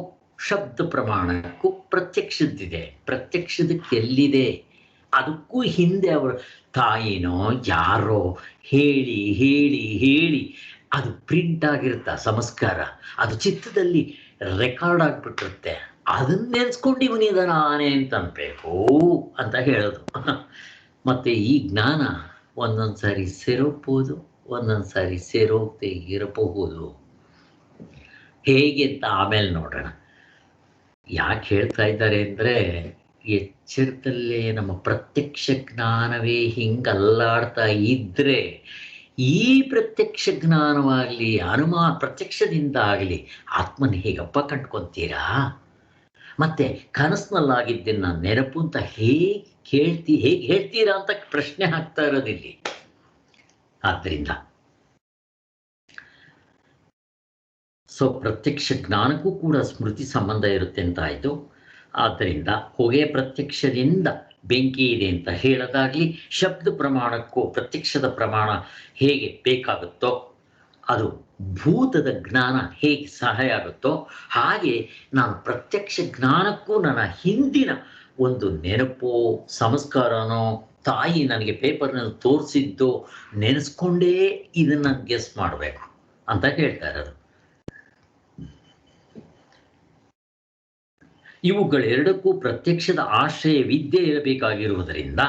ಶಬ್ದ ಪ್ರಮಾಣಕ್ಕೂ ಪ್ರತ್ಯಕ್ಷದಿದೆ. ಪ್ರತ್ಯಕ್ಷದಕ್ಕೆ ಎಲ್ಲಿದೆ? ಅದಕ್ಕೂ ಹಿಂದೆ ಅವರು ತಾಯಿನೋ ಯಾರೋ ಹೇಳಿ ಹೇಳಿ ಹೇಳಿ ಅದು ಪ್ರಿಂಟ್ ಆಗಿರುತ್ತೆ. ಸಂಸ್ಕಾರ ಅದು ಚಿತ್ತದಲ್ಲಿ ರೆಕಾರ್ಡ್ ಆಗಿಬಿಟ್ಟಿರುತ್ತೆ. ಅದನ್ನ ನೆನೆಸ್ಕೊಂಡು ಇವನಿದಾನ ಆನೆ ಅಂತ ಅನ್ಬೇಕು ಅಂತ ಹೇಳೋದು. ಮತ್ತು ಈ ಜ್ಞಾನ ಒಂದೊಂದು ಸಾರಿ ಸೇರೋಗ್ಬೋದು, ಒಂದೊಂದು ಸಾರಿ ಸೇರೋಗದೆ ಇರಬಹುದು. ಹೇಗೆ ಅಂತ ಆಮೇಲೆ ನೋಡೋಣ. ಯಾಕೆ ಹೇಳ್ತಾ ಇದ್ದಾರೆ ಅಂದರೆ, ಎಚ್ಚರದಲ್ಲೇ ನಮ್ಮ ಪ್ರತ್ಯಕ್ಷ ಜ್ಞಾನವೇ ಹಿಂಗಲ್ಲಾಡ್ತಾ ಇದ್ದರೆ ಈ ಪ್ರತ್ಯಕ್ಷ ಜ್ಞಾನವಾಗಲಿ ಪ್ರತ್ಯಕ್ಷದಿಂದ ಆಗಲಿ ಆತ್ಮನ ಹೇಗಪ್ಪ ಕಂಡ್ಕೊತೀರಾ? ಮತ್ತೆ ಕನಸಿನಲ್ಲಾಗಿದ್ದನ್ನ ನೆನಪು ಅಂತ ಹೇಗೆ ಹೇಳ್ತೀರಾ ಅಂತ ಪ್ರಶ್ನೆ ಹಾಕ್ತಾ ಇರೋದಿಲ್ಲಿ. ಆದ್ದರಿಂದ ಪ್ರತ್ಯಕ್ಷ ಜ್ಞಾನಕ್ಕೂ ಕೂಡ ಸ್ಮೃತಿ ಸಂಬಂಧ ಇರುತ್ತೆ ಅಂತ ಆಯಿತು. ಆದ್ದರಿಂದ ಹೊಗೆ ಪ್ರತ್ಯಕ್ಷದಿಂದ ಬೆಂಕಿ ಇದೆ ಅಂತ ಹೇಳೋದಾಗಲಿ, ಶಬ್ದ ಪ್ರಮಾಣಕ್ಕೂ ಪ್ರತ್ಯಕ್ಷದ ಪ್ರಮಾಣ ಹೇಗೆ ಬೇಕಾಗುತ್ತೋ, ಅದು ಭೂತದ ಜ್ಞಾನ ಹೇಗೆ ಸಹಾಯ ಆಗುತ್ತೋ, ಹಾಗೆ ನಾನು ಪ್ರತ್ಯಕ್ಷ ಜ್ಞಾನಕ್ಕೂ ನನ್ನ ಹಿಂದಿನ ಒಂದು ನೆನಪೋ ಸಂಸ್ಕಾರನೋ ತಾಯಿ ನನಗೆ ಪೇಪರ್ನಲ್ಲಿ ತೋರಿಸಿದ್ದು ನೆನೆಸ್ಕೊಂಡೇ ಇದನ್ನು ಗೆಸ್ ಮಾಡಬೇಕು ಅಂತ ಹೇಳ್ತಾ ಇರೋದು. ಇವುಗಳೆರಡಕ್ಕೂ ಪ್ರತ್ಯಕ್ಷದ ಆಶ್ರಯವಿದ್ಯೆ ಇರಬೇಕಾಗಿರುವುದರಿಂದ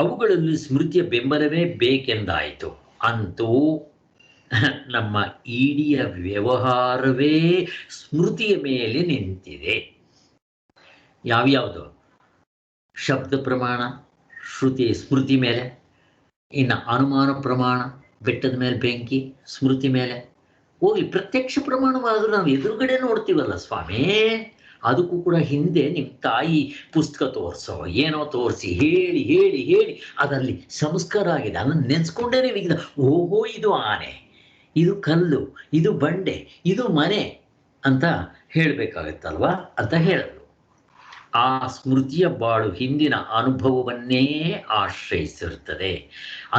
ಅವುಗಳಲ್ಲಿ ಸ್ಮೃತಿಯ ಬೆಂಬಲವೇ ಬೇಕೆಂದಾಯಿತು. ಅಂತೂ ನಮ್ಮ ಇಡೀ ವ್ಯವಹಾರವೇ ಸ್ಮೃತಿಯ ಮೇಲೆ ನಿಂತಿದೆ. ಯಾವ್ಯಾವುದು? ಶಬ್ದ ಪ್ರಮಾಣ ಸ್ಮೃತಿ ಮೇಲೆ, ಇನ್ನು ಅನುಮಾನ ಪ್ರಮಾಣ ಬೆಟ್ಟದ ಮೇಲೆ ಬೆಂಕಿ ಸ್ಮೃತಿ ಮೇಲೆ. ಹೋಗ್ಲಿ, ಪ್ರತ್ಯಕ್ಷ ಪ್ರಮಾಣವಾದರೂ ನಾವು ಎದುರುಗಡೆ ನೋಡ್ತೀವಲ್ಲ ಸ್ವಾಮಿ, ಅದಕ್ಕೂ ಕೂಡ ಹಿಂದೆ ನಿಮ್ಮ ತಾಯಿ ಪುಸ್ತಕ ತೋರಿಸೋ ಏನೋ ತೋರಿಸಿ ಹೇಳಿ ಹೇಳಿ ಹೇಳಿ ಅದರಲ್ಲಿ ಸಂಸ್ಕಾರ ಆಗಿದೆ. ಅದನ್ನು ನೆನೆಸ್ಕೊಂಡೇ ನೀವು ಓಹೋ ಇದು ಆನೆ, ಇದು ಕಲ್ಲು, ಇದು ಬಂಡೆ, ಇದು ಮನೆ ಅಂತ ಹೇಳಬೇಕಾಗತ್ತಲ್ವಾ ಅಂತ ಹೇಳೋದು. ಆ ಸ್ಮೃತಿಯ ಬಾಳು ಹಿಂದಿನ ಅನುಭವವನ್ನೇ ಆಶ್ರಯಿಸಿರುತ್ತದೆ.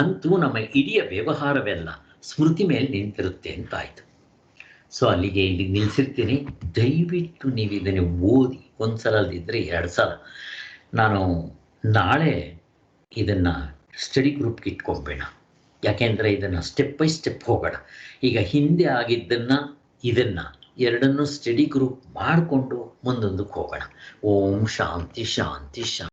ಅಂತೂ ನಮ್ಮ ಇಡೀ ವ್ಯವಹಾರವೆಲ್ಲ ಸ್ಮೃತಿ ಮೇಲೆ ನಿಂತಿರುತ್ತೆ ಅಂತಾಯಿತು. ಅಲ್ಲಿಗೆ ನಿಲ್ಲಿಸಿರ್ತೀನಿ. ದಯವಿಟ್ಟು ನೀವು ಇದನ್ನು ಓದಿ, ಒಂದು ಸಲ ಅಲ್ಲದಿದ್ದರೆ 2 ಸಲ. ನಾನು ನಾಳೆ ಇದನ್ನು ಸ್ಟಡಿ ಗ್ರೂಪ್ಗೆ ಇಟ್ಕೊಂಬೇಡ, ಯಾಕೆಂದರೆ ಇದನ್ನು ಸ್ಟೆಪ್ ಬೈ ಸ್ಟೆಪ್ ಹೋಗೋಣ. ಈಗ ಹಿಂದೆ ಆಗಿದ್ದನ್ನು ಇದನ್ನು ಎರಡನ್ನೂ ಸ್ಟಡಿ ಗ್ರೂಪ್ ಮಾಡಿಕೊಂಡು ಮುಂದೊಂದಕ್ಕೆ ಹೋಗೋಣ. ಓಂ ಶಾಂತಿ ಶಾಂತಿ ಶಾಂತಿ.